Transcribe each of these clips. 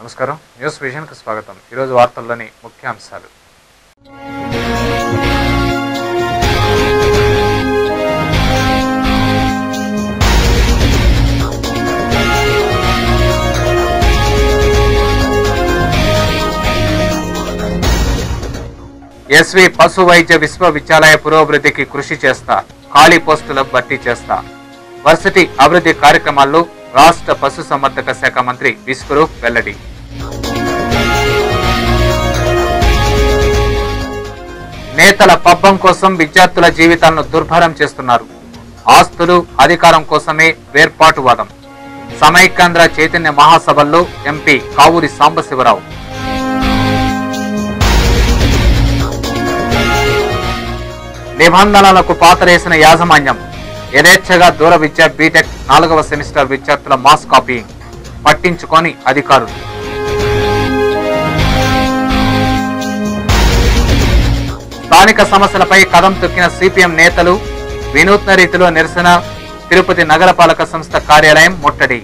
నమస్కారం. న్యూస్ విజన్కు స్వాగతం. ఈరోజు వార్తల్లోని ముఖ్యాంశాలు. ఎస్వి పశు వైద్య విశ్వవిద్యాలయ పురోభివృద్ధికి కృషి చేస్తా, ఖాళీ పోస్టుల భర్తీ చేస్తా. వర్సిటీ అభివృద్ధి కార్యక్రమాల్లో రాష్ట్ర పశుసంవర్ధక శాఖ మంత్రి విశ్వరూప్ వెల్లడి. నేతల పబ్బం కోసం విద్యార్థుల జీవితాలను దుర్భరం చేస్తున్నారు. ఆస్తులు, అధికారం కోసమే వేర్పాటువాదం. సమైక్యాంధ్ర చైతన్య మహాసభల్లో ఎంపీ కావూరి సాంబశివరావు. నిబంధనలకు పాతరేసిన యాజమాన్యం. యథేచ్ఛగా దూర విద్య బీటెక్ 4వ సెమిస్టర్ విద్యార్థుల మాస్ కాపీయింగ్ పట్టించుకొని అధికారులు. స్థానిక సమస్యలపై కదం తొక్కిన సిపిఎం నేతలు. వినూత్న రీతిలో నిరసన. తిరుపతి నగరపాలక సంస్థ కార్యాలయం ముట్టడి.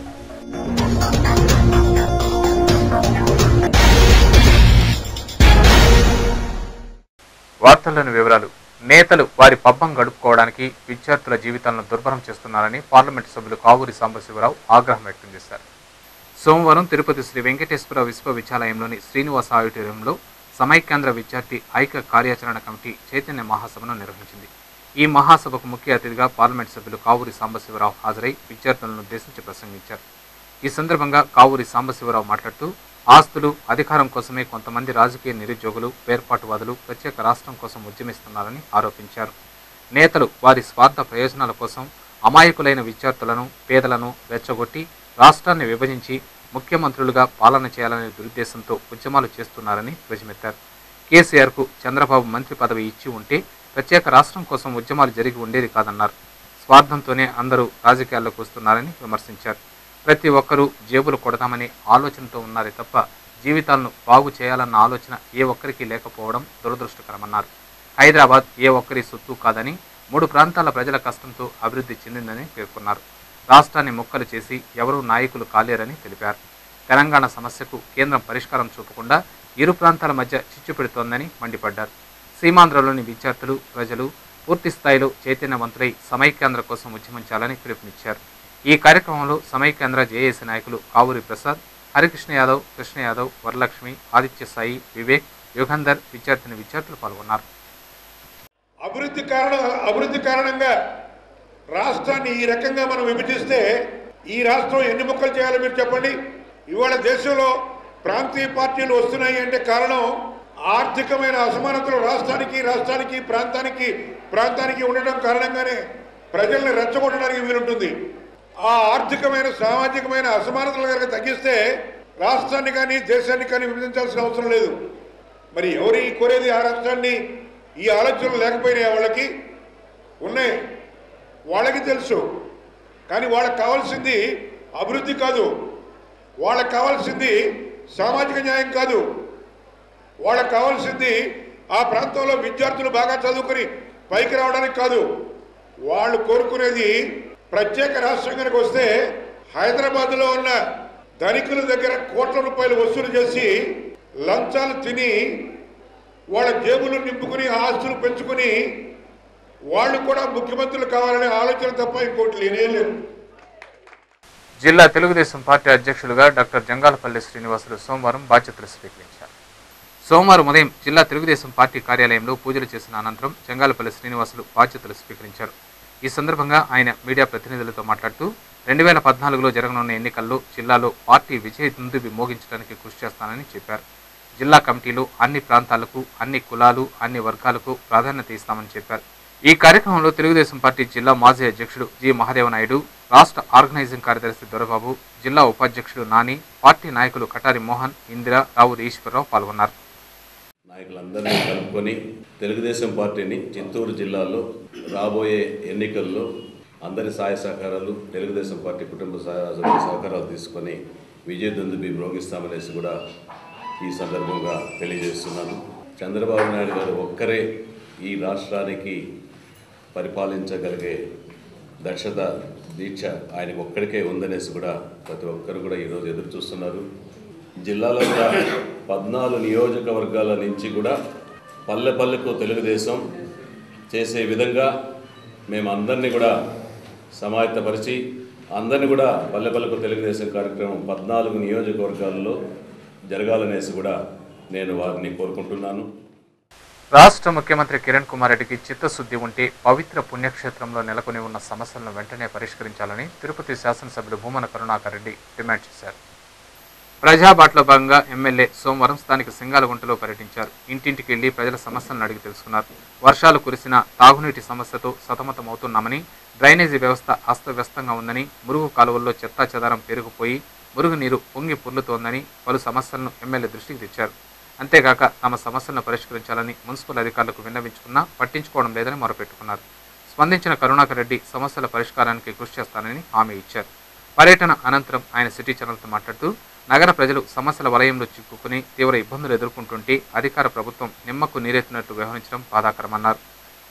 వార్తల్లోని వివరాలు. నేతలు వారి పబ్బం గడుపుకోవడానికి విద్యార్థుల జీవితాలను దుర్భరం చేస్తున్నారని పార్లమెంటు సభ్యులు కావూరి సాంబశివరావు ఆగ్రహం వ్యక్తం చేశారు. సోమవారం తిరుపతి శ్రీ వెంకటేశ్వర విశ్వవిద్యాలయంలోని శ్రీనివాస ఆడిటోరియంలో సమైక్యాంధ్ర విద్యార్థి ఐక్య కార్యాచరణ కమిటీ చైతన్య మహాసభను నిర్వహించింది. ఈ మహాసభకు ముఖ్య అతిథిగా పార్లమెంటు సభ్యులు కావూరి సాంబశివరావు హాజరై విద్యార్థులను ఉద్దేశించి ప్రసంగించారు. ఈ సందర్భంగా కావూరి సాంబశివరావు మాట్లాడుతూ, ఆస్తులు, అధికారం కోసమే కొంతమంది రాజకీయ నిరుద్యోగులు, వేర్పాటువాదులు ప్రత్యేక రాష్ట్రం కోసం ఉద్యమిస్తున్నారని ఆరోపించారు. నేతలు వారి స్వార్థ ప్రయోజనాల కోసం అమాయకులైన విద్యార్థులను, పేదలను రెచ్చగొట్టి రాష్ట్రాన్ని విభజించి ముఖ్యమంత్రులుగా పాలన చేయాలనే దురుద్దేశంతో ఉద్యమాలు చేస్తున్నారని ధ్వజమెత్తారు. కేసీఆర్కు చంద్రబాబు మంత్రి పదవి ఇచ్చి ఉంటే ప్రత్యేక రాష్ట్రం కోసం ఉద్యమాలు జరిగి ఉండేది కాదన్నారు. స్వార్థంతోనే అందరూ రాజకీయాల్లోకి వస్తున్నారని విమర్శించారు. ప్రతి ఒక్కరూ జేబులు కొడతామనే ఆలోచనతో ఉన్నారే తప్ప జీవితాలను బాగు చేయాలన్న ఆలోచన ఏ ఒక్కరికి లేకపోవడం దురదృష్టకరమన్నారు. హైదరాబాద్ ఏ ఒక్కరి సొత్తు కాదని, 3 ప్రాంతాల ప్రజల కష్టంతో అభివృద్ధి చెందిందని పేర్కొన్నారు. రాష్ట్రాన్ని ముక్కలు చేసి ఎవరూ నాయకులు కాలేరని తెలిపారు. తెలంగాణ సమస్యకు కేంద్రం పరిష్కారం చూపకుండా ఇరు ప్రాంతాల మధ్య చిచ్చు పెడుతోందని మండిపడ్డారు. సీమాంధ్రలోని విద్యార్థులు, ప్రజలు పూర్తి స్థాయిలో చైతన్యవంతులై సమైక్యాంధ్ర కోసం ఉద్యమించాలని పిలుపునిచ్చారు. ఈ కార్యక్రమంలో సమైక్యాంధ్ర జేఏసీ నాయకులు కావూరి ప్రసాద్, హరికృష్ణ యాదవ్, కృష్ణ యాదవ్, వరలక్ష్మి, ఆదిత్య సాయి, వివేక్, యుగంధర్, విద్యార్థులు పాల్గొన్నారు. అభివృద్ధి కారణంగా రాష్ట్రాన్ని ఈ రకంగా మనం విభజిస్తే ఈ రాష్ట్రం ఎన్ని ముక్కలు చేయాలో మీరు చెప్పండి. ఇవాళ దేశంలో ప్రాంతీయ పార్టీలు వస్తున్నాయి అంటే కారణం ఆర్థికమైన అసమానతలు రాష్ట్రానికి ప్రాంతానికి ఉండడం కారణంగానే ప్రజల్ని రెచ్చగొట్టడానికి వీలుంటుంది. ఆ ఆర్థికమైన, సామాజికమైన అసమానతలు కనుక తగ్గిస్తే రాష్ట్రాన్ని కానీ దేశాన్ని కానీ విభజించాల్సిన అవసరం లేదు. మరి ఎవరు కోరేది ఆ రాష్ట్రాన్ని? ఈ ఆలోచనలు లేకపోయినాయి, వాళ్ళకి ఉన్నాయి, వాళ్ళకి తెలుసు. కానీ వాళ్ళకి కావాల్సింది అభివృద్ధి కాదు, వాళ్ళకి కావాల్సింది సామాజిక న్యాయం కాదు, వాళ్ళకి కావాల్సింది ఆ ప్రాంతంలో విద్యార్థులు బాగా చదువుకొని పైకి రావడానికి కాదు. వాళ్ళు కోరుకునేది ప్రత్యేక రాష్ట్రం కనుక వస్తే హైదరాబాద్లో ఉన్న ధనికుల దగ్గర కోట్ల రూపాయలు వసూలు చేసి లంచాలు తిని వాళ్ళ జేబులు నింపుకుని ఆస్తులు పెంచుకుని వాళ్ళు కూడా ముఖ్యమంత్రులు కావాలనే ఆలోచన తప్ప ఇంకోటి లేనేలేదు. జిల్లా తెలుగుదేశం పార్టీ అధ్యక్షులుగా డాక్టర్ జంగాలపల్లి శ్రీనివాసులు సోమవారం బాధ్యతలు స్వీకరించారు. సోమవారం ఉదయం జిల్లా తెలుగుదేశం పార్టీ కార్యాలయంలో పూజలు చేసిన అనంతరం జంగాలపల్లి శ్రీనివాసులు బాధ్యతలు స్వీకరించారు. ఈ సందర్భంగా ఆయన మీడియా ప్రతినిధులతో మాట్లాడుతూ 2014లో జరగనున్న ఎన్నికల్లో జిల్లాలో పార్టీ విజయ దుందుబి మోగించడానికి కృషి చేస్తానని చెప్పారు. జిల్లా కమిటీలో అన్ని ప్రాంతాలకు, అన్ని కులాలు, అన్ని వర్గాలకు ప్రాధాన్యత ఇస్తామని చెప్పారు. ఈ కార్యక్రమంలో తెలుగుదేశం పార్టీ జిల్లా మాజీ అధ్యక్షుడు జి మహాదేవనాయుడు, రాష్ట్ర ఆర్గనైజింగ్ కార్యదర్శి దొరబాబు, జిల్లా ఉపాధ్యక్షుడు నాని, పార్టీ నాయకులు కటారి మోహన్, ఇందిరా, రావురి ఈశ్వరరావు పాల్గొన్నారు. నాయకులందరినీ కలుపుకొని తెలుగుదేశం పార్టీని చిత్తూరు జిల్లాలో రాబోయే ఎన్నికల్లో అందరి సహాయ సహకారాలు, తెలుగుదేశం పార్టీ కుటుంబ సహకారాలు తీసుకొని విజయదుందుబి మ్రోగిస్తామనేసి కూడా ఈ సందర్భంగా తెలియజేస్తున్నాను. చంద్రబాబు నాయుడు గారు ఒక్కరే ఈ రాష్ట్రానికి పరిపాలించగలిగే దక్షత, దీక్ష ఆయనకు ఒక్కడికే ఉందనేసి కూడా ప్రతి ఒక్కరు కూడా ఈరోజు ఎదురు చూస్తున్నారు. జిల్లాలో కూడా 14 నియోజకవర్గాల నుంచి కూడా పల్లె పల్లెకు తెలుగుదేశం చేసే విధంగా మేము అందరినీ కూడా సమాయత్తపరిచి అందరినీ కూడా పల్లె పల్లెకు తెలుగుదేశం కార్యక్రమం 14 నియోజకవర్గాల్లో జరగాలనేసి కూడా నేను వారిని కోరుకుంటున్నాను. రాష్ట్ర ముఖ్యమంత్రి కిరణ్ కుమార్ రెడ్డికి చిత్తశుద్ధి ఉంటే పవిత్ర పుణ్యక్షేత్రంలో నెలకొని ఉన్న సమస్యలను వెంటనే పరిష్కరించాలని తిరుపతి శాసనసభ్యుడు భూమన కరుణాకర్ రెడ్డి డిమాండ్ చేశారు. ప్రజాబాట్లో భాగంగా ఎమ్మెల్యే సోమవారం స్థానిక సింగాలగుంటలో పర్యటించారు. ఇంటింటికి వెళ్లి ప్రజల సమస్యలను అడిగి తెలుసుకున్నారు. వర్షాలు కురిసిన తాగునీటి సమస్యతో సతమతమవుతున్నామని, డ్రైనేజీ వ్యవస్థ అస్తవ్యస్తంగా ఉందని, మురుగు కాలువల్లో చెత్తా చెదారం పెరిగిపోయి మురుగునీరు పొంగి పొర్లుతోందని పలు సమస్యలను ఎమ్మెల్యే దృష్టికి తెచ్చారు. అంతేగాక తమ సమస్యలను పరిష్కరించాలని మున్సిపల్ అధికారులకు విన్నవించుకున్నా పట్టించుకోవడం లేదని మొరపెట్టుకున్నారు. స్పందించిన కరుణాకర్ రెడ్డి సమస్యల పరిష్కారానికి కృషి చేస్తానని హామీ ఇచ్చారు. పర్యటన అనంతరం ఆయన సిటీ ఛానల్తో మాట్లాడుతూ నగర ప్రజలు సమస్యల వలయంలో చిక్కుకుని తీవ్ర ఇబ్బందులు ఎదుర్కొంటుంటే అధికార ప్రభుత్వం నిమ్మకు నీరెత్తినట్టు వ్యవహరించడం బాధాకరమన్నారు.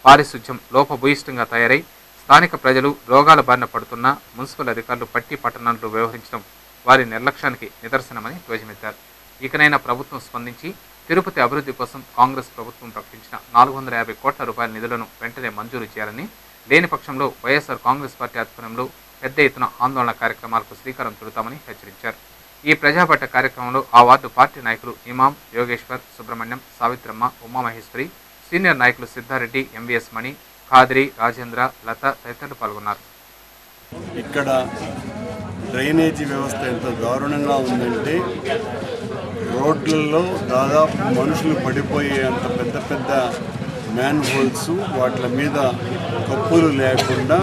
పారిశుధ్యం లోపభూయిష్టంగా తయారై స్థానిక ప్రజలు రోగాల బారిన పడుతున్నా మున్సిపల్ అధికారులు పట్టి పట్టణంలో వ్యవహరించడం వారి నిర్లక్ష్యానికి నిదర్శనమని ధ్వజమెత్తారు. ఇకనైనా ప్రభుత్వం స్పందించి తిరుపతి అభివృద్ధి కోసం కాంగ్రెస్ ప్రభుత్వం ప్రకటించిన 450 కోట్ల రూపాయల నిధులను వెంటనే మంజూరు చేయాలని, లేని పక్షంలో వైఎస్ఆర్ కాంగ్రెస్ పార్టీ ఆధ్వర్యంలో పెద్ద ఎత్తున ఆందోళన కార్యక్రమాలకు శ్రీకారం చుడతామని హెచ్చరించారు. ఈ ప్రజాబట్ట కార్యక్రమంలో ఆ వార్డు పార్టీ నాయకులు ఇమాం, యోగేశ్వర్, సుబ్రహ్మణ్యం, సావిత్రమ్మ, ఉమామహేశ్వరి, సీనియర్ నాయకులు సిద్ధారెడ్డి, ఎంవీఎస్ మణి, ఖాద్రి, రాజేంద్ర, లత తదితరులు పాల్గొన్నారు. ఇక్కడ డ్రైనేజీ వ్యవస్థ ఎంత దారుణంగా ఉందంటే రోడ్లలో దాదాపు మనుషులు పడిపోయే అంత పెద్ద పెద్ద మ్యాన్ హోల్స్, వాటి మీద కప్పులు లేకుండా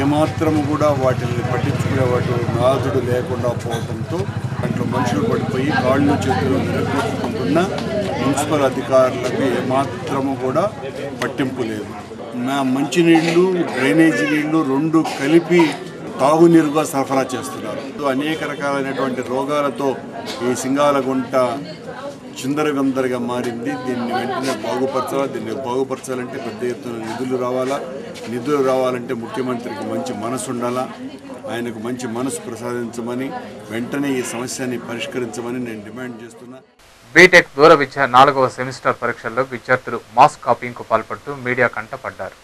ఏమాత్రము కూడా వాటిని పట్టించుకునే వాటి నాదుడు లేకుండా పోవడంతో దాంట్లో మనుషులు పడిపోయి కాళ్ళు చేతులు నిలబెట్టుకుంటున్న మున్సిపల్ అధికారులకు ఏమాత్రము కూడా పట్టింపు లేదు. మంచినీళ్ళు, డ్రైనేజీ నీళ్లు రెండు కలిపి తాగునీరుగా సరఫరా చేస్తున్నారు. అనేక రకాలైనటువంటి రోగాలతో ఈ సింగాలగుంట చిందరగందరగా మారింది. దీన్ని వెంటనే బాగుపరచాలి. దీన్ని బాగుపరచాలంటే పెద్ద ఎత్తున నిధులు రావాలంటే ముఖ్యమంత్రికి మంచి మనసు ఉండాలా. ఆయనకు మంచి మనసు ప్రసాదించమని, వెంటనే ఈ సమస్యని పరిష్కరించమని నేను డిమాండ్ చేస్తున్నా. బీటెక్ దూర విద్య 4వ సెమిస్టర్ పరీక్షల్లో విద్యార్థులు మాస్ కాపీయింగ్కు పాల్పడుతూ మీడియా కంటపడ్డారు.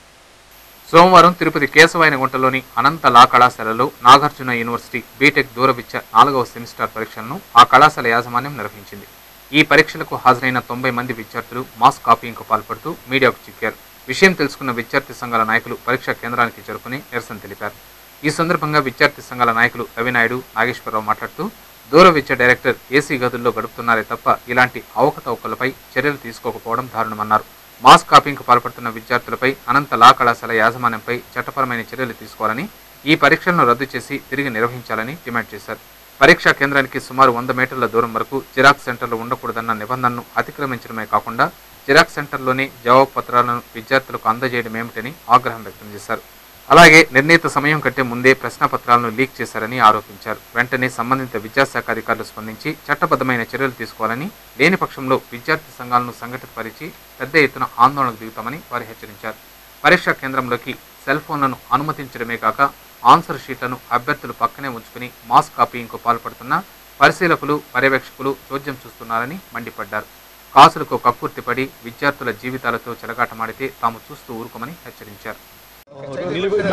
సోమవారం తిరుపతి కేశవాయనగుంటలోని అనంత లా కళాశాలలో నాగార్జున యూనివర్సిటీ బీటెక్ దూర విద్య 4వ సెమిస్టర్ పరీక్షలను ఆ కళాశాల యాజమాన్యం నిర్వహించింది. ఈ పరీక్షలకు హాజరైన 90 మంది విద్యార్థులు మాస్ కాపీయింగ్కు పాల్పడుతూ మీడియాకు చిక్కారు. విషయం తెలుసుకున్న విద్యార్థి సంఘాల నాయకులు పరీక్షా కేంద్రానికి చేరుకుని నిరసన తెలిపారు. ఈ సందర్భంగా విద్యార్థి సంఘాల నాయకులు రవినాయుడు, నాగేశ్వరరావు మాట్లాడుతూ దూర విద్య డైరెక్టర్ ఏసీ గదుల్లో గడుపుతున్నారే తప్ప ఇలాంటి అవకతవకలపై చర్యలు తీసుకోకపోవడం దారుణమన్నారు. మాస్ కాపీయింగ్కు పాల్పడుతున్న విద్యార్థులపై అనంత లా కళాశాల యాజమాన్యంపై చట్టపరమైన చర్యలు తీసుకోవాలని, ఈ పరీక్షలను రద్దు చేసి తిరిగి నిర్వహించాలని డిమాండ్ చేశారు. పరీక్షా కేంద్రానికి సుమారు 100 మీటర్ల దూరం వరకు జిరాక్స్ సెంటర్లు ఉండకూడదన్న నిబంధనను అతిక్రమించడమే కాకుండా జిరాక్స్ సెంటర్లోనే జవాబు పత్రాలను విద్యార్థులకు అందజేయడం ఏమిటని ఆగ్రహం వ్యక్తం చేశారు. అలాగే నిర్ణీత సమయం కంటే ముందే ప్రశ్నపత్రాలను లీక్ చేశారని ఆరోపించారు. వెంటనే సంబంధిత విద్యాశాఖ అధికారులు స్పందించి చట్టబద్ధమైన చర్యలు తీసుకోవాలని, లేని పక్షంలో విద్యార్థి సంఘాలను సంఘటితపరిచి పెద్ద ఎత్తున ఆందోళనకు దిగుతామని వారు హెచ్చరించారు. పరీక్షా కేంద్రంలోకి సెల్ ఫోన్లను అనుమతించడమే కాక ఆన్సర్ షీట్లను అభ్యర్థులు పక్కనే ఉంచుకుని మాస్ కాపీయింగ్కు పాల్పడుతున్న పరిశీలకులు, పర్యవేక్షకులు చోద్యం చూస్తున్నారని మండిపడ్డారు. కాసులకు కక్కుర్తిపడి విద్యార్థుల జీవితాలతో చెలగాటమాడితే తాము చూస్తూ ఊరుకోమని హెచ్చరించారు.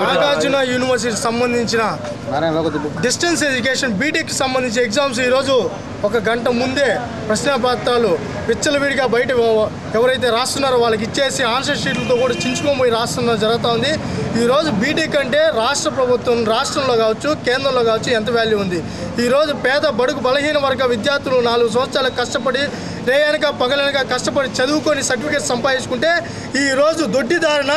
నాగార్జున యూనివర్సిటీ సంబంధించిన డిస్టెన్స్ ఎడ్యుకేషన్ బీటెక్ సంబంధించిన ఎగ్జామ్స్ ఈరోజు 1 గంట ముందే ప్రశ్నపత్రాలు విచ్చలవిడిగా బయట ఎవరైతే రాస్తున్నారో వాళ్ళకి ఇచ్చేసి ఆన్సర్ షీట్లతో కూడా చించుకొని రాస్తున్న జరుగుతూ ఉంది. ఈరోజు బీటెక్ అంటే రాష్ట్ర ప్రభుత్వం రాష్ట్రంలో కావచ్చు, కేంద్రంలో కావచ్చు ఎంత వాల్యూ ఉంది. ఈరోజు పేద బడుగు బలహీన వర్గ విద్యార్థులు 4 సంవత్సరాలు కష్టపడి రేయనక పగలనక కష్టపడి చదువుకొని సర్టిఫికేట్ సంపాదించుకుంటే ఈరోజు దొడ్డిదారిన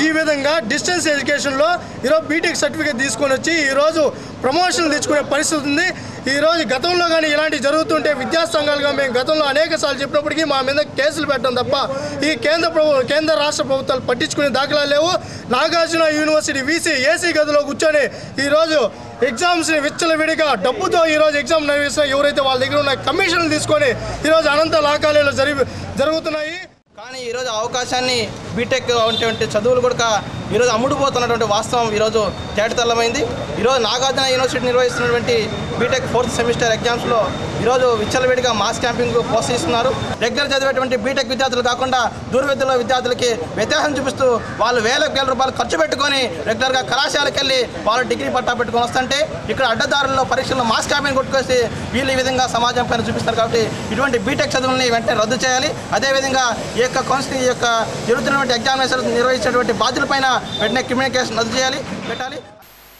ఈ విధంగా డిస్టెన్స్ ఎడ్యుకేషన్లో ఈరోజు బీటెక్ సర్టిఫికేట్ తీసుకొని వచ్చి ఈరోజు ప్రమోషన్లు తెచ్చుకునే పరిస్థితి ఉంది. ఈరోజు గతంలో కానీ ఇలాంటివి జరుగుతుంటే విద్యా సంఘాలుగా మేము గతంలో అనేక సార్లు చెప్పినప్పటికీ మా మీద కేసులు పెట్టడం తప్ప ఈ కేంద్ర రాష్ట్ర ప్రభుత్వాలు పట్టించుకునే దాఖలాలు లేవు. నాగార్జున యూనివర్సిటీ ఏసీ గదిలో కూర్చొని ఈరోజు ఎగ్జామ్స్ని విచ్చలవిడిగా డబ్బుతో ఈరోజు ఎగ్జామ్ నిర్వహిస్తున్న ఎవరైతే వాళ్ళ దగ్గర ఉన్న కమిషన్లు తీసుకొని ఈరోజు అనంత లా కాలేజీలో జరుగుతున్నాయి. కానీ ఈరోజు అవకాశాన్ని బీటెక్ వంటి చదువులు కూడా ఈరోజు అమ్ముడుపోతున్నటువంటి వాస్తవం ఈరోజు తేటతెల్లమైంది. ఈరోజు నాగార్జున యూనివర్సిటీ నిర్వహిస్తున్నటువంటి బీటెక్ 4th సెమిస్టర్ ఎగ్జామ్స్లో ఈరోజు విచ్చలవిడిగా మాస్ క్యాంపింగ్ ప్రోత్సహిస్తున్నారు. రెగ్యులర్ చదివేటువంటి బీటెక్ విద్యార్థులు కాకుండా దూర విద్యలో విద్యార్థులకి వ్యత్యాసం చూపిస్తూ వాళ్ళు వేల రూపాయలు ఖర్చు పెట్టుకొని రెగ్యులర్గా కళాశాలకు వెళ్ళి వాళ్ళు డిగ్రీ పట్టా పెట్టుకొని వస్తుంటే ఇక్కడ అడ్డదారుల్లో పరీక్షల్లో మాస్ క్యాంపింగ్ కొట్టుకొచ్చి వీళ్ళు ఈ విధంగా సమాజం పైన చూపిస్తారు. కాబట్టి ఇటువంటి బీటెక్ చదువుల్ని వెంటనే రద్దు చేయాలి. అదేవిధంగా ఈ యొక్క కౌన్సిలింగ్ యొక్క జరుగుతున్నటువంటి ఎగ్జామినేషన్ నిర్వహించేటువంటి బాధ్యులపైన వెంటనే కమ్యూనికేషన్ రద్దు చేయాలి పెట్టాలి.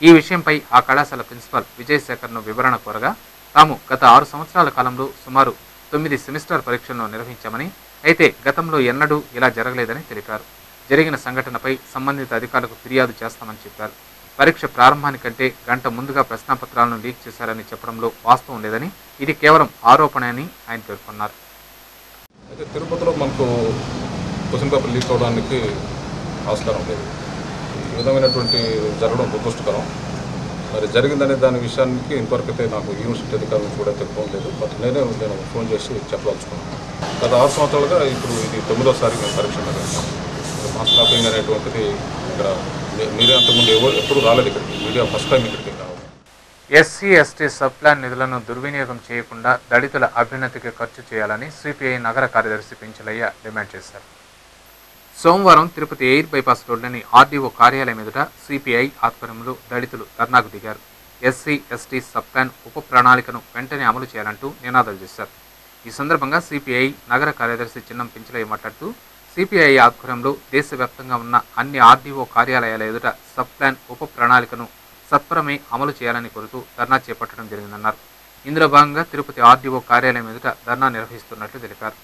ఈ విషయంపై ఆ కళాశాల ప్రిన్సిపాల్ విజయశేఖర్ను వివరణ కోరగా తాము గత 6 సంవత్సరాల కాలంలో సుమారు 9 సెమిస్టర్ పరీక్షలను నిర్వహించామని, అయితే గతంలో ఎన్నడూ ఇలా జరగలేదని తెలిపారు. జరిగిన సంఘటనపై సంబంధిత అధికారులకు ఫిర్యాదు చేస్తామని చెప్పారు. పరీక్ష ప్రారంభానికంటే గంట ముందుగా ప్రశ్నాపత్రాలను లీక్ చేశారని చెప్పడంలో వాస్తవం లేదని, ఇది కేవలం ఆరోపణ అని ఆయన పేర్కొన్నారు. అయితే తిరుపతిలో మనకు క్వశ్చన్ పేపర్ లీక్ అవడానికి ఆస్కారం లేదు. ఈ విధమైనటువంటి జరగడం దురదృష్టకరం. మరి జరిగిందనే దాని విషయానికి ఇంతవరకైతే నాకు యూనివర్సిటీ అధికారులు కూడా తెలిపడం లేదు. బట్ నేను ఫోన్ చేసి చెప్పదలుచుకున్నాను. గత 6 సంవత్సరాలుగా ఇప్పుడు ఇది 9వసారి మేము పరీక్ష నిర్వహిస్తాం. మాస్ క్యాంపింగ్ అనేటువంటిది ఇక్కడ మీడియా అంతకుముందు ఎప్పుడు రాలేదు. ఇక్కడికి మీడియా ఫస్ట్ టైం ఇక్కడికి రావాలి. ఎస్సీ ఎస్టీ సబ్ ప్లాన్ నిధులను దుర్వినియోగం చేయకుండా దళితుల అభ్యున్నతికి ఖర్చు చేయాలని సిపిఐ నగర కార్యదర్శి పెంచలయ్య డిమాండ్ చేశారు. సోమవారం తిరుపతి ఎయిర్ బైపాస్ రోడ్లోని ఆర్డీఓ కార్యాలయం ఎదుట సిపిఐ ఆధ్వర్యంలో దళితులు ధర్నాకు దిగారు. ఎస్సీ ఎస్టీ సబ్ ప్లాన్ ఉప ప్రణాళికను వెంటనే అమలు చేయాలంటూ నినాదాలు చేశారు. ఈ సందర్భంగా సిపిఐ నగర కార్యదర్శి చిన్నం పెంచలయ్య మాట్లాడుతూ సిపిఐ ఆధ్వర్యంలో దేశవ్యాప్తంగా ఉన్న అన్ని ఆర్డీఓ కార్యాలయాల ఎదుట సబ్ ప్లాన్ ఉప ప్రణాళికను సత్వరమే అమలు చేయాలని కోరుతూ ధర్నా చేపట్టడం జరిగిందన్నారు. ఇందులో భాగంగా తిరుపతి ఆర్డీఓ కార్యాలయం ఎదుట ధర్నా నిర్వహిస్తున్నట్లు తెలిపారు.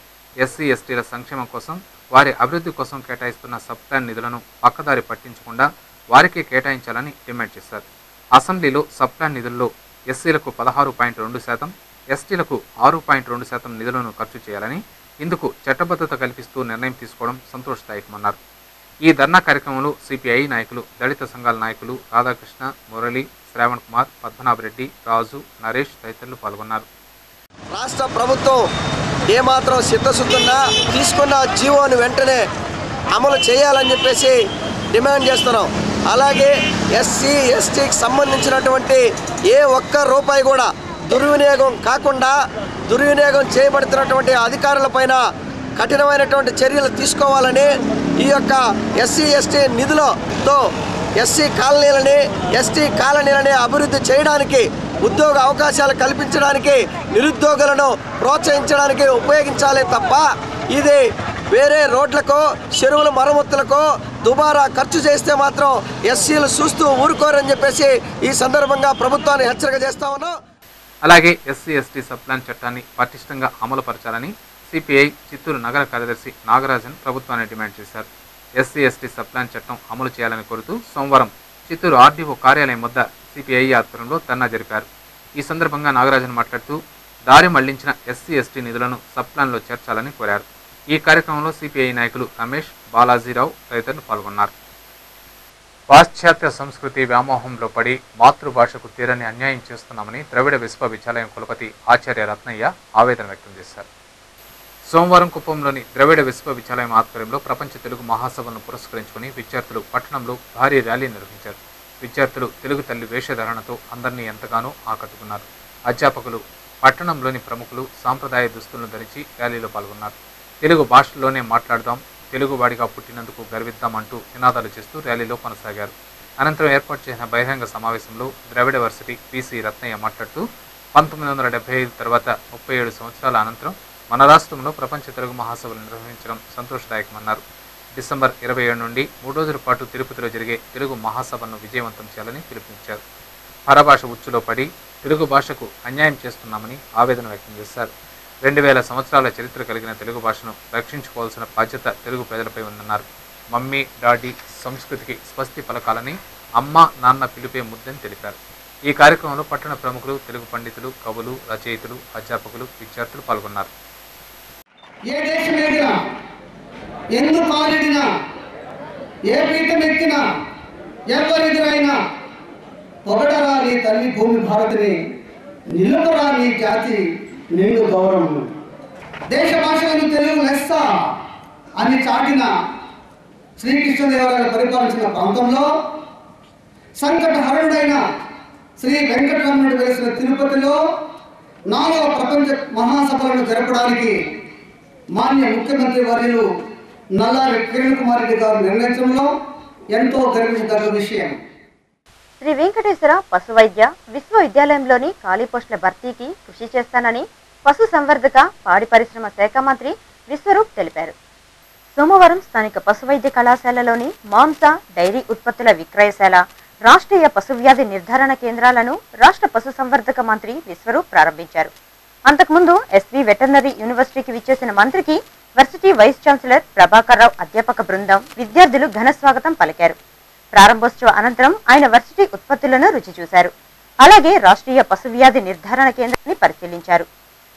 ఎస్సీ ఎస్టీల సంక్షేమం కోసం, వారి అభివృద్ధి కోసం కేటాయిస్తున్న సబ్ ప్లాన్ నిధులను పక్కదారి పట్టించకుండా వారికే కేటాయించాలని డిమాండ్ చేశారు. అసెంబ్లీలో సబ్ ప్లాన్ నిధుల్లో ఎస్సీలకు 16.2%, ఎస్టీలకు 6.2% నిధులను ఖర్చు చేయాలని, ఇందుకు చట్టబద్ధత కల్పిస్తూ నిర్ణయం తీసుకోవడం సంతోషదాయకమన్నారు. ఈ ధర్నా కార్యక్రమంలో సిపిఐ నాయకులు, దళిత సంఘాల నాయకులు రాధాకృష్ణ, మురళి, శ్రావణ్ కుమార్, పద్మనాభరెడ్డి, రాజు, నరేష్ తదితరులు పాల్గొన్నారు. రాష్ట్ర ప్రభుత్వం ఏమాత్రం చిత్తశుద్ధున్నా తీసుకున్న జీవోని వెంటనే అమలు చేయాలని చెప్పేసి డిమాండ్ చేస్తున్నాం. అలాగే ఎస్సీ ఎస్టీకి సంబంధించినటువంటి ఏ ఒక్క రూపాయి కూడా దుర్వినియోగం కాకుండా దుర్వినియోగం చేయబడుతున్నటువంటి అధికారులపైన కఠినమైనటువంటి చర్యలు తీసుకోవాలని, ఈ యొక్క ఎస్సీ ఎస్టీ నిధులతో ఎస్సీ కాలనీలని ఎస్టీ కాలనీలని అభివృద్ధి చేయడానికి, ఉద్యోగ అవకాశాలు కల్పించడానికి, నిరుద్యోగులను ప్రోత్సహించడానికి ఉపయోగించాలి తప్ప ఇది వేరే రోడ్లకో చెరువుల మరమ్మతులకో దుబారా ఖర్చు చేస్తే మాత్రం ఎస్సీలు చూస్తూ ఊరుకోరని చెప్పేసి ఈ సందర్భంగా ప్రభుత్వాన్ని హెచ్చరిక చేస్తా ఉన్నాం. అలాగే ఎస్సీ ఎస్టీ సబ్ ప్లాన్ చట్టాన్ని పటిష్టంగా అమలుపరచాలని సిపిఐ చిత్తూరు నగర కార్యదర్శి నాగరాజన్ ప్రభుత్వాన్ని డిమాండ్ చేశారు. ఎస్సీ ఎస్టీ సబ్ ప్లాన్ చట్టం అమలు చేయాలని కోరుతూ సోమవారం చిత్తూరు ఆర్డీఓ కార్యాలయం వద్ద సిపిఐ ఆధ్వర్యంలో ధర్నా జరిపారు. ఈ సందర్భంగా నాగరాజన్ మాట్లాడుతూ దారి మళ్లించిన ఎస్సీ ఎస్టీ నిధులను సబ్ ప్లాన్లో చేర్చాలని కోరారు. ఈ కార్యక్రమంలో సిపిఐ నాయకులు రమేష్, బాలాజీరావు తదితరులు పాల్గొన్నారు. పాశ్చాత్య సంస్కృతి వ్యామోహంలో పడి మాతృభాషకు తీరని అన్యాయం చేస్తున్నామని ద్రవిడ విశ్వవిద్యాలయం కులపతి ఆచార్య రత్నయ్య ఆవేదన వ్యక్తం చేశారు. సోమవారం కుప్పంలోని ద్రవిడ విశ్వవిద్యాలయం ఆధ్వర్యంలో ప్రపంచ తెలుగు మహాసభలను పురస్కరించుకుని విద్యార్థులు పట్టణంలో భారీ ర్యాలీ నిర్వహించారు. విద్యార్థులు తెలుగు తల్లి వేషధారణతో అందరినీ ఎంతగానో ఆకట్టుకున్నారు. అధ్యాపకులు, పట్టణంలోని ప్రముఖులు సాంప్రదాయ దుస్తులను ధరించి ర్యాలీలో పాల్గొన్నారు. తెలుగు భాషలోనే మాట్లాడదాం, తెలుగువాడిగా పుట్టినందుకు గర్విద్దామంటూ నినాదాలు చేస్తూ ర్యాలీలో కొనసాగారు. అనంతరం ఏర్పాటు చేసిన బహిరంగ సమావేశంలో ద్రవిడ వర్సిటీ పిసి రత్నయ్య మాట్లాడుతూ 1975 తర్వాత 37 సంవత్సరాల అనంతరం మన రాష్ట్రంలో ప్రపంచ తెలుగు మహాసభలు నిర్వహించడం సంతోషదాయకమన్నారు. డిసెంబర్ 27 నుండి 3 రోజుల పాటు తిరుపతిలో జరిగే తెలుగు మహాసభను విజయవంతం చేయాలని పిలుపునిచ్చారు. పరభాష ఉచ్చులో పడి తెలుగు భాషకు అన్యాయం చేస్తున్నామని ఆవేదన వ్యక్తం చేశారు. 2000 సంవత్సరాల చరిత్ర కలిగిన తెలుగు భాషను రక్షించుకోవాల్సిన బాధ్యత తెలుగు ప్రజలపై ఉందన్నారు. మమ్మీ డాడీ సంస్కృతికి స్వస్తి పలకాలని అమ్మ నాన్న పిలిపే ముద్దని తెలిపారు. ఈ కార్యక్రమంలో పట్టణ ప్రముఖులు, తెలుగు పండితులు, కవులు, రచయితలు, అధ్యాపకులు, విద్యార్థులు పాల్గొన్నారు. ఏ దేశం ఎదిగినా, ఎందు కాలిడినా, ఏ పీఠం ఎక్కినా, ఎవరెదురైనా పొగడరా నీ తల్లి భూమి భారతిని, నిలుపరా నీ జాతి నిండు గౌరవం. దేశ భాషలను తెలుగు లెస్స అని చాటిన శ్రీకృష్ణదేవరాయలు పరిపాలించిన ప్రాంతంలో సంకటహరుడైన శ్రీ వెంకటరమణుడు వెలిసిన తిరుపతిలో 4వ ప్రపంచ మహాసభలను జరపడానికి మాన్య ముఖ్యమంత్రి వర్యులు నల్లారి కిరణ్ కుమార్ రెడ్డి గారు నిర్ణయించడంలో ఎంతో గర్వించదగ్గ విషయం. శ్రీ వెంకటేశ్వర పశు వైద్య విశ్వవిద్యాలయంలోని ఖాళీ పోస్టుల భర్తీకి కృషి చేస్తానని పశు సంవర్ధక పాడి పరిశ్రమ శాఖ మంత్రి విశ్వరూప్ తెలిపారు. సోమవారం స్థానిక పశు వైద్య కళాశాలలోని మాంస డైరీ ఉత్పత్తుల విక్రయశాల, రాష్ట్రీయ పశువ్యాధి నిర్ధారణ కేంద్రాలను రాష్ట్ర పశు సంవర్ధక మంత్రి విశ్వరూప్ ప్రారంభించారు. అంతకుముందు ఎస్వి వెటర్నరీ యూనివర్సిటీకి విచ్చేసిన మంత్రికి varsity vice chancellor Prabhakar Rao అధ్యాపక బృందం, విద్యార్థులు ఘన స్వాగతం పలికారు. ప్రారంభోత్సవ అనంతరం ఆయన వర్సిటీ ఉత్పత్తులను రుచి చూశారు. అలాగే రాష్ట్రీయ పశువ్యాధి నిర్ధారణ కేంద్రాన్ని పరిశీలించారు.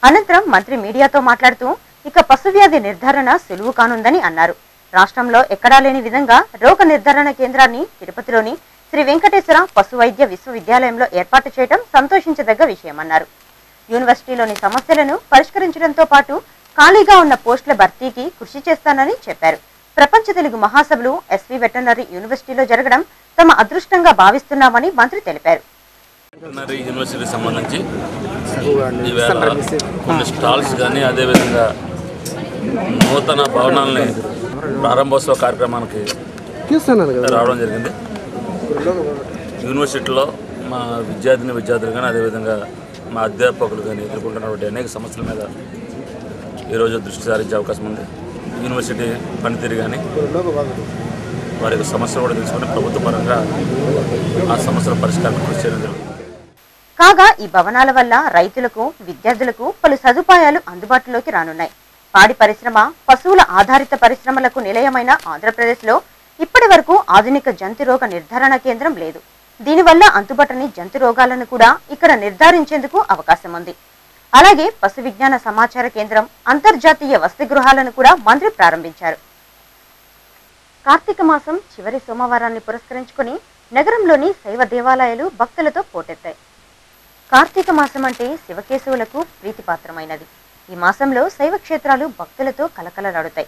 అనంతరం మంత్రి మీడియాతో మాట్లాడుతూ ఇక పశువ్యాధి నిర్ధారణ సులువు కానుందని అన్నారు. రాష్ట్రంలో ఎక్కడా లేని విధంగా రోగ నిర్ధారణ కేంద్రాన్ని తిరుపతిలోని శ్రీ వెంకటేశ్వర పశు వైద్య విశ్వవిద్యాలయంలో ఏర్పాటు చేయడం సంతోషించదగ్గ విషయమన్నారు. యూనివర్సిటీలోని సమస్యలను పరిష్కరించడంతో పాటు ఖాళీగా ఉన్న పోస్టుల భర్తీకి కృషి చేస్తానని చెప్పారు. ప్రపంచ తెలుగు మహాసభలు ఎస్వి వెటర్నరీ యూనివర్సిటీలో జరగడం తమ అదృష్టంగా భావిస్తున్నామని మంత్రి తెలిపారు. వెటర్నరీ యూనివర్సిటీ సంబంధించి కొన్ని స్టాల్స్ కానీ అదేవిధంగా నూతన భవనాలని ప్రారంభోత్సవ కార్యక్రమానికి రావడం జరిగింది. యూనివర్సిటీలో మా విద్యార్థులు కానీ అదేవిధంగా మా అధ్యాపకులు కానీ ఎదుర్కొంటున్నటువంటి అనేక సమస్యల మీద ఈరోజు దృష్టి సారించే అవకాశం ఉంది. యూనివర్సిటీ పనితీరు కానీ వారి సమస్యలు కూడా తెలుసుకుని ప్రభుత్వ పరంగా ఆ సమస్యల పరిష్కారం కృషి చేయడం జరుగుతుంది. కాగా ఈ భవనాల వల్ల రైతులకు, విద్యార్థులకు పలు సదుపాయాలు అందుబాటులోకి రానున్నాయి. పాడి పరిశ్రమ, పశువుల ఆధారిత పరిశ్రమలకు నిలయమైన ఆంధ్రప్రదేశ్లో ఇప్పటి వరకు ఆధునిక జంతు రోగ నిర్ధారణ కేంద్రం లేదు. దీనివల్ల అంతుబట్టని జంతు రోగాలను కూడా ఇక్కడ నిర్ధారించేందుకు అవకాశం ఉంది. అలాగే పశు విజ్ఞాన సమాచార కేంద్రం, అంతర్జాతీయ వసతి గృహాలను కూడా మంత్రి ప్రారంభించారు. కార్తీక మాసం చివరి సోమవారాన్ని పురస్కరించుకుని నగరంలోని శైవ దేవాలయాలు భక్తులతో పోటెత్తాయి. కార్తీక మాసం అంటే శివకేశవులకు ప్రీతిపాత్రమైనది. ఈ మాసంలో శైవ క్షేత్రాలు భక్తులతో కలకలలాడుతాయి.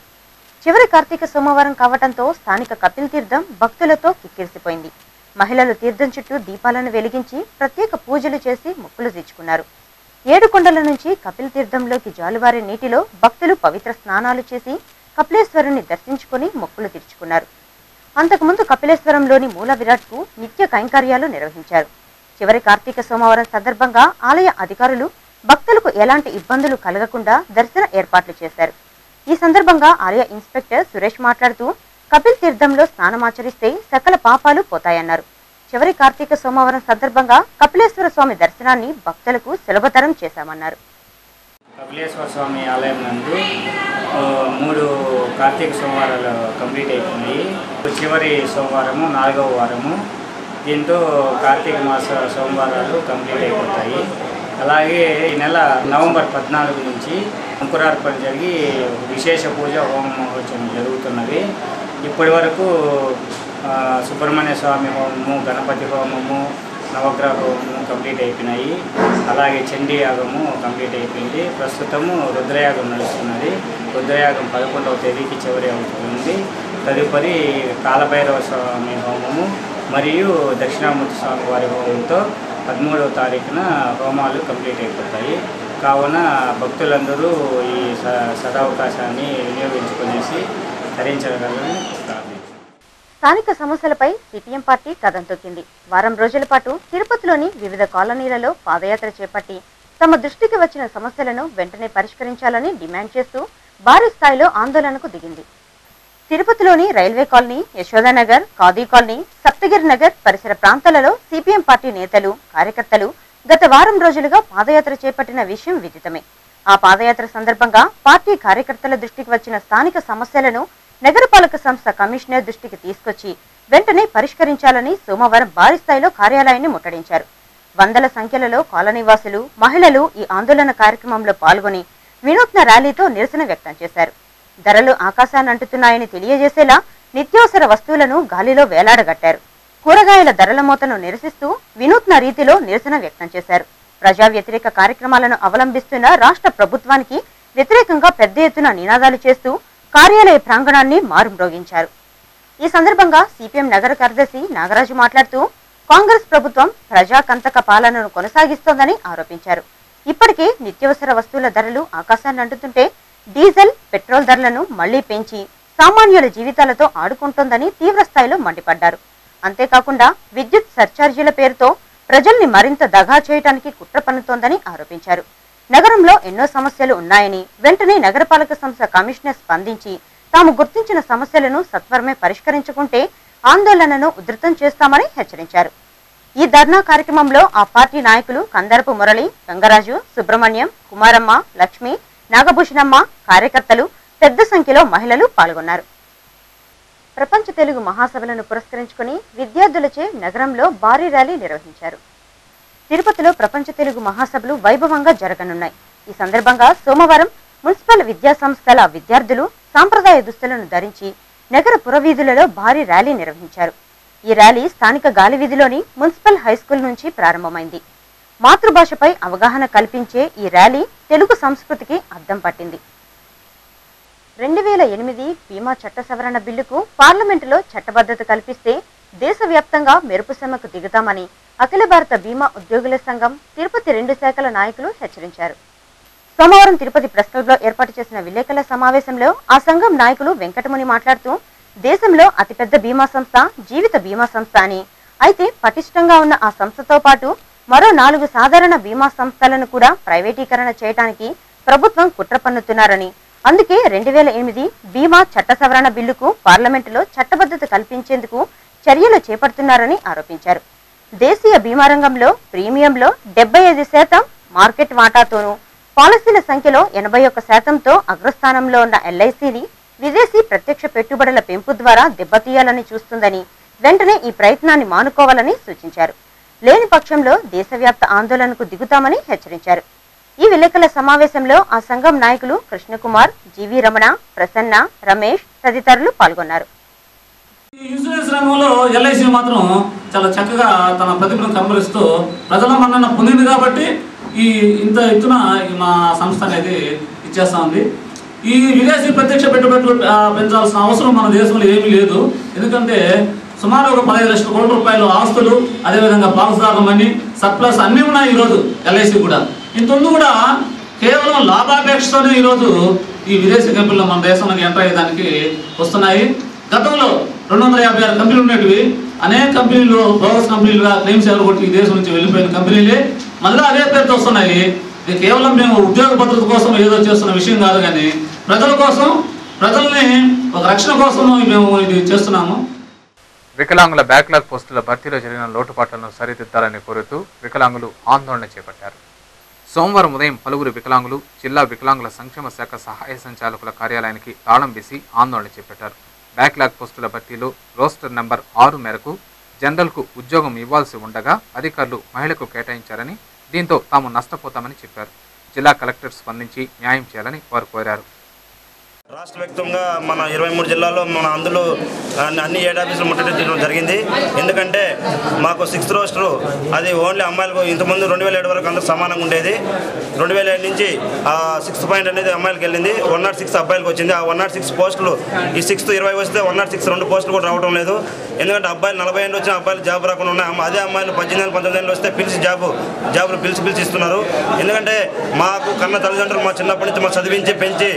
చివరి కార్తీక సోమవారం కావటంతో స్థానిక కపిల్ తీర్థం భక్తులతో కిక్కిరిసిపోయింది. మహిళలు తీర్థం చుట్టూ దీపాలను వెలిగించి ప్రత్యేక పూజలు చేసి మొక్కులు తీర్చుకున్నారు. 7 కొండల నుంచి కపిల్ తీర్థంలోకి జాలువారే నీటిలో భక్తులు పవిత్ర స్నానాలు చేసి కపిలేశ్వరుని దర్శించుకుని మొక్కులు తీర్చుకున్నారు. అంతకుముందు కపిలేశ్వరంలోని మూల విరాట్కు నిత్య కైంకర్యాలు నిర్వహించారు. చివరి కార్తీక సోమవారం సందర్భంగా ఆలయ అధికారులు భక్తులకు ఎలాంటి ఇబ్బందులు కలగకుండా దర్శన ఏర్పాట్లు చేశారు. ఈ సందర్భంగా ఆలయ ఇన్స్పెక్టర్ సురేష్ మాట్లాడుతూ కపిల్ తీర్థంలో స్నానమాచరిస్తే సకల పాపాలు పోతాయన్నారు. చివరి కార్తీక సోమవారం సందర్భంగా కపిలేశ్వర స్వామి దర్శనాన్ని భక్తులకు సులభతరం చేశామన్నారు. కపిలేశ్వర స్వామి ఆలయం నందు 3 కార్తీక సోమవారాలు కంప్లీట్ అయిపోయినాయి. చివరి సోమవారము 4వ వారము. దీంతో కార్తీక మాస సోమవారాలు కంప్లీట్ అయిపోతాయి. అలాగే ఈ నెల నవంబర్ 14 నుంచి అంకురార్పణ జరిగి విశేష పూజ హోమం మహోత్సవం జరుగుతున్నవి. ఇప్పటి వరకు సుబ్రహ్మణ్య స్వామి హోమము, గణపతి హోమము, నవగ్రహ హోమము కంప్లీట్ అయిపోయినాయి. అలాగే చండీ యాగము కంప్లీట్ అయిపోయింది. ప్రస్తుతము రుద్రయాగం నడుస్తున్నది. రుద్రయాగం 11వ తేదీకి చివరి అవుతుంది. తదుపరి కాలభైరవ స్వామి హోమము మరియు దక్షిణామూర్తి స్వామి వారి హోమంతో 13వ తారీఖున హోమాలు కంప్లీట్ అయిపోతాయి. కావున భక్తులందరూ ఈ సదవకాశాన్ని వినియోగించుకునేసి ధరించగలని ప్రార్థించారు. స్థానిక సమస్యలపై సిపిఎం పార్టీ కదం తొక్కింది. వారం రోజుల పాటు తిరుపతిలోని వివిధ కాలనీలలో పాదయాత్ర చేపట్టి తమ దృష్టికి వచ్చిన సమస్యలను వెంటనే పరిష్కరించాలని డిమాండ్ చేస్తూ భారీ స్థాయిలో ఆందోళనకు దిగింది. తిరుపతిలోని railway colony, Yashodanagar, khadi colony, Saptagiri Nagar పరిసర ప్రాంతాలలో సిపిఎం పార్టీ నేతలు, కార్యకర్తలు గత వారం రోజులుగా పాదయాత్ర చేపట్టిన విషయం విదితమే. ఆ పాదయాత్ర సందర్భంగా పార్టీ కార్యకర్తల దృష్టికి వచ్చిన స్థానిక సమస్యలను నగరపాలక సంస్థ కమిషనర్ దృష్టికి తీసుకొచ్చి వెంటనే పరిష్కరించాలని సోమవారం భారీ స్థాయిలో కార్యాలయాన్ని ముట్టడించారు. వందల సంఖ్యలలో కాలనీవాసులు, మహిళలు ఈ ఆందోళన కార్యక్రమంలో పాల్గొని వినూత్న ర్యాలీతో నిరసన వ్యక్తం చేశారు. ధరలు ఆకాశాన్ని అంటుతున్నాయని తెలియజేసేలా నిత్యావసర వస్తువులను గాలిలో వేలాడగట్టారు. కూరగాయల ధరల మోతను నిరసిస్తూ వినూత్న రీతిలో నిరసన వ్యక్తం చేశారు. ప్రజా వ్యతిరేక కార్యక్రమాలను అవలంబిస్తున్న రాష్ట్ర ప్రభుత్వానికి వ్యతిరేకంగా పెద్ద ఎత్తున నినాదాలు చేస్తూ కార్యాలయ ప్రాంగణాన్ని మారుమ్రోగించారు. ఈ సందర్భంగా సిపిఎం నగర కార్యదర్శి నాగరాజు మాట్లాడుతూ కాంగ్రెస్ ప్రభుత్వం ప్రజాకంతక పాలనను కొనసాగిస్తోందని ఆరోపించారు. ఇప్పటికే నిత్యావసర వస్తువుల ధరలు ఆకాశాన్ని అంటుతుంటే డీజిల్, పెట్రోల్ ధరలను మళ్లీ పెంచి సామాన్యుల జీవితాలతో ఆడుకుంటోందని తీవ్రస్థాయిలో మండిపడ్డారు. అంతేకాకుండా విద్యుత్ సర్ఛార్జీల పేరుతో ప్రజల్ని మరింత దగా చేయడానికి కుట్ర పన్నుతోందని ఆరోపించారు. నగరంలో ఎన్నో సమస్యలు ఉన్నాయని వెంటనే నగరపాలక సంస్థ కమిషనర్ స్పందించి తాము గుర్తించిన సమస్యలను సత్వరమే పరిష్కరించుకుంటే ఆందోళనను ఉధృతం చేస్తామని హెచ్చరించారు. ఈ ధర్నా కార్యక్రమంలో ఆ పార్టీ నాయకులు కందరపు మురళి, గంగరాజు, సుబ్రహ్మణ్యం, కుమారమ్మ, లక్ష్మి, నాగభూషణమ్మ, కార్యకర్తలు పెద్ద సంఖ్యలో మహిళలు పాల్గొన్నారు. ప్రపంచ తెలుగు మహాసభలను పురస్కరించుకుని విద్యార్థులచే నగరంలో భారీ ర్యాలీ నిర్వహించారు. తిరుపతిలో ప్రపంచ తెలుగు మహాసభలు వైభవంగా జరగనున్నాయి. ఈ సందర్భంగా సోమవారం మున్సిపల్ విద్యా సంస్థల విద్యార్థులు సాంప్రదాయ దుస్తులను ధరించి నగర పురవీధులలో భారీ ర్యాలీ నిర్వహించారు. ఈ ర్యాలీ స్థానిక గాలివీధిలోని మున్సిపల్ హైస్కూల్ నుంచి ప్రారంభమైంది. మాతృభాషపై అవగాహన కల్పించే ఈ ర్యాలీ తెలుగు సంస్కృతికి అద్దం పట్టింది. 2008 బీమా చట్ట సవరణ బిల్లుకు పార్లమెంటులో చట్టబద్ధత కల్పిస్తే దేశవ్యాప్తంగా మెరుపు సమ్మెకు దిగుతామని అఖిల భారత బీమా ఉద్యోగుల సంఘం తిరుపతి 2 శాఖల నాయకులు హెచ్చరించారు. సోమవారం తిరుపతి ప్రెస్ క్లబ్లో ఏర్పాటు చేసిన విలేకరుల సమావేశంలో ఆ సంఘం నాయకులు వెంకటముని మాట్లాడుతూ దేశంలో అతిపెద్ద బీమా సంస్థ జీవిత బీమా సంస్థ అని, అయితే పటిష్టంగా ఉన్న ఆ సంస్థతో పాటు మరో 4 సాధారణ బీమా సంస్థలను కూడా ప్రైవేటీకరణ చేయడానికి ప్రభుత్వం కుట్ర పన్నుతున్నారని, అందుకే 2008 బీమా చట్ట సవరణ బిల్లుకు పార్లమెంటులో చట్టబద్ధత కల్పించేందుకు చర్యలు చేపడుతున్నారని ఆరోపించారు. దేశీయ బీమా రంగంలో ప్రీమియంలో 75% మార్కెట్ వాటాతోనూ పాలసీల సంఖ్యలో 81%తో అగ్రస్థానంలో ఉన్న ఎల్ఐసిని విదేశీ ప్రత్యక్ష పెట్టుబడుల పెంపు ద్వారా దెబ్బతీయాలని చూస్తుందని, వెంటనే ఈ ప్రయత్నాన్ని మానుకోవాలని సూచించారు. లేని పక్షంలో దేశవ్యాప్త ఆందోళనకు దిగుతామని హెచ్చరించారు. ఈ విలేకరుల సమావేశంలో ఆ సంఘం నాయకులు కృష్ణకుమార్, జీవి రమణ, ప్రసన్న, రమేష్ తదితరులు పాల్గొన్నారు. ఇన్సూరెన్స్ రంగంలో ఎల్ఐసి మాత్రం చాలా చక్కగా తన ప్రతిభను కనబరుస్తూ ప్రజల మన్నన పొందింది కాబట్టి ఇంత ఎత్తున మా సంస్థ అనేది ఇచ్చేస్తా ఉంది. ఈ విదేశీ ప్రత్యక్ష పెట్టుబడులు పెంచాల్సిన అవసరం మన దేశంలో ఏమీ లేదు. ఎందుకంటే సుమారు ఒక 15 లక్షల కోట్ల రూపాయలు ఆస్తులు, అదేవిధంగా పాలసీదారుల మనీ, సర్ప్లస్ అన్నీ ఉన్నాయి ఈరోజు ఎల్ఐసి కూడా. ఇంతొందు కూడా కేవలం లాభాపేక్షతోనే ఈరోజు ఈ విదేశీ కంపెనీలు మన దేశంలోకి ఎంటర్ అయ్యేదానికి వస్తున్నాయి. గతంలో 256 కంపెనీలు ఉన్నటివి అనేక కంపెనీలు బోగస్ కంపెనీలుగా క్లెయిమ్స్ ఎవరు కొట్టి ఈ దేశం నుంచి వెళ్ళిపోయిన కంపెనీలే మళ్ళీ అదే పేరుతో వస్తున్నాయి. ఇది కేవలం మేము ఉద్యోగ భద్రత కోసం ఏదో చేస్తున్న విషయం కాదు, కానీ ప్రజల కోసం, ప్రజల్ని ఒక రక్షణ కోసం మేము ఇది చేస్తున్నాము. వికలాంగుల బ్యాక్లాగ్ పోస్టుల భర్తీలో జరిగిన లోటుపాట్లను సరిదిద్దాలని కోరుతూ వికలాంగులు ఆందోళన చేపట్టారు. సోమవారం ఉదయం పలువురు వికలాంగులు జిల్లా వికలాంగుల సంక్షేమ శాఖ సహాయ సంచాలకుల కార్యాలయానికి తాళం వేసి ఆందోళన చేపట్టారు. బ్యాక్లాగ్ పోస్టుల భర్తీలో రోస్టర్ నెంబర్ 6 మేరకు జనరల్కు ఉద్యోగం ఇవ్వాల్సి ఉండగా అధికారులు మహిళకు కేటాయించారని, దీంతో తాము నష్టపోతామని చెప్పారు. జిల్లా కలెక్టర్ స్పందించి న్యాయం చేయాలని వారు కోరారు. రాష్ట్ర వ్యాప్తంగా మన 23 జిల్లాల్లో మన అందులో అన్ని ఏడ్ ఆఫీసులు ముట్టడించడం జరిగింది. ఎందుకంటే మాకు 6th రోస్టరు అది ఓన్లీ అమ్మాయిలకు ఇంతకుముందు 2007 వరకు అందరూ సమానంగా ఉండేది. 2007 నుంచి ఆ 6th పాయింట్ అనేది అమ్మాయిలకు వెళ్ళింది, 106 అబ్బాయిలకు వచ్చింది. ఆ 106 పోస్టులు ఈ 6th 20 వస్తే 106 2 పోస్టులు కూడా రావడం లేదు. ఎందుకంటే అబ్బాయిలు 40 ఏళ్ళు వచ్చిన అబ్బాయిలు జాబ్ రాకుండా ఉన్నాయి. అదే అమ్మాయిలు 18 ఏళ్ళు 19 ఏళ్ళు వస్తే పిలిచి జాబులు పిలిచి ఇస్తున్నారు. ఎందుకంటే మాకు కన్న తల్లిదండ్రులు మా చిన్నప్పటి నుంచి మా చదివించి పెంచి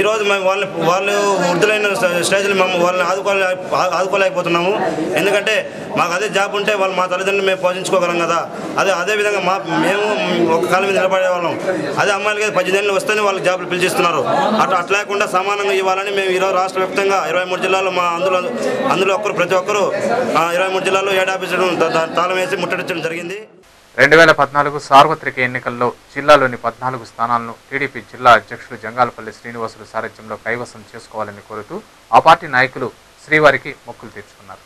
ఈరోజు మేము వాళ్ళు వృద్ధులైన స్టేజ్లో మేము వాళ్ళని ఆదుకోలేకపోతున్నాము. ఎందుకంటే మాకు అదే జాబ్ ఉంటే వాళ్ళు మా తల్లిదండ్రులు మేము పోషించుకోగలం కదా. అదేవిధంగా మేము ఒక కాలం మీద నిలబడే వాళ్ళం. అదే అమ్మాయిలకి 18 ఏళ్ళు వస్తేనే వాళ్ళకి జాబులు పిలిచిస్తున్నారు. అట్లా లేకుండా సమానంగా ఇవ్వాలని మేము ఈరోజు రాష్ట్ర వ్యాప్తంగా 23 జిల్లాలో మా అందులో ప్రతి ఒక్కరు 23 జిల్లాలో ఏడ్ ఆఫీసులు తాళం వేసి ముట్టడించడం జరిగింది. 2014 సార్వత్రిక ఎన్నికల్లో జిల్లాలోని 14 స్థానాలను టీడీపీ జిల్లా అధ్యక్షులు జంగాలపల్లి శ్రీనివాసులు సారథ్యంలో కైవసం చేసుకోవాలని కోరుతూ ఆ పార్టీ నాయకులు శ్రీవారికి మొక్కులు తీర్చుకున్నారు.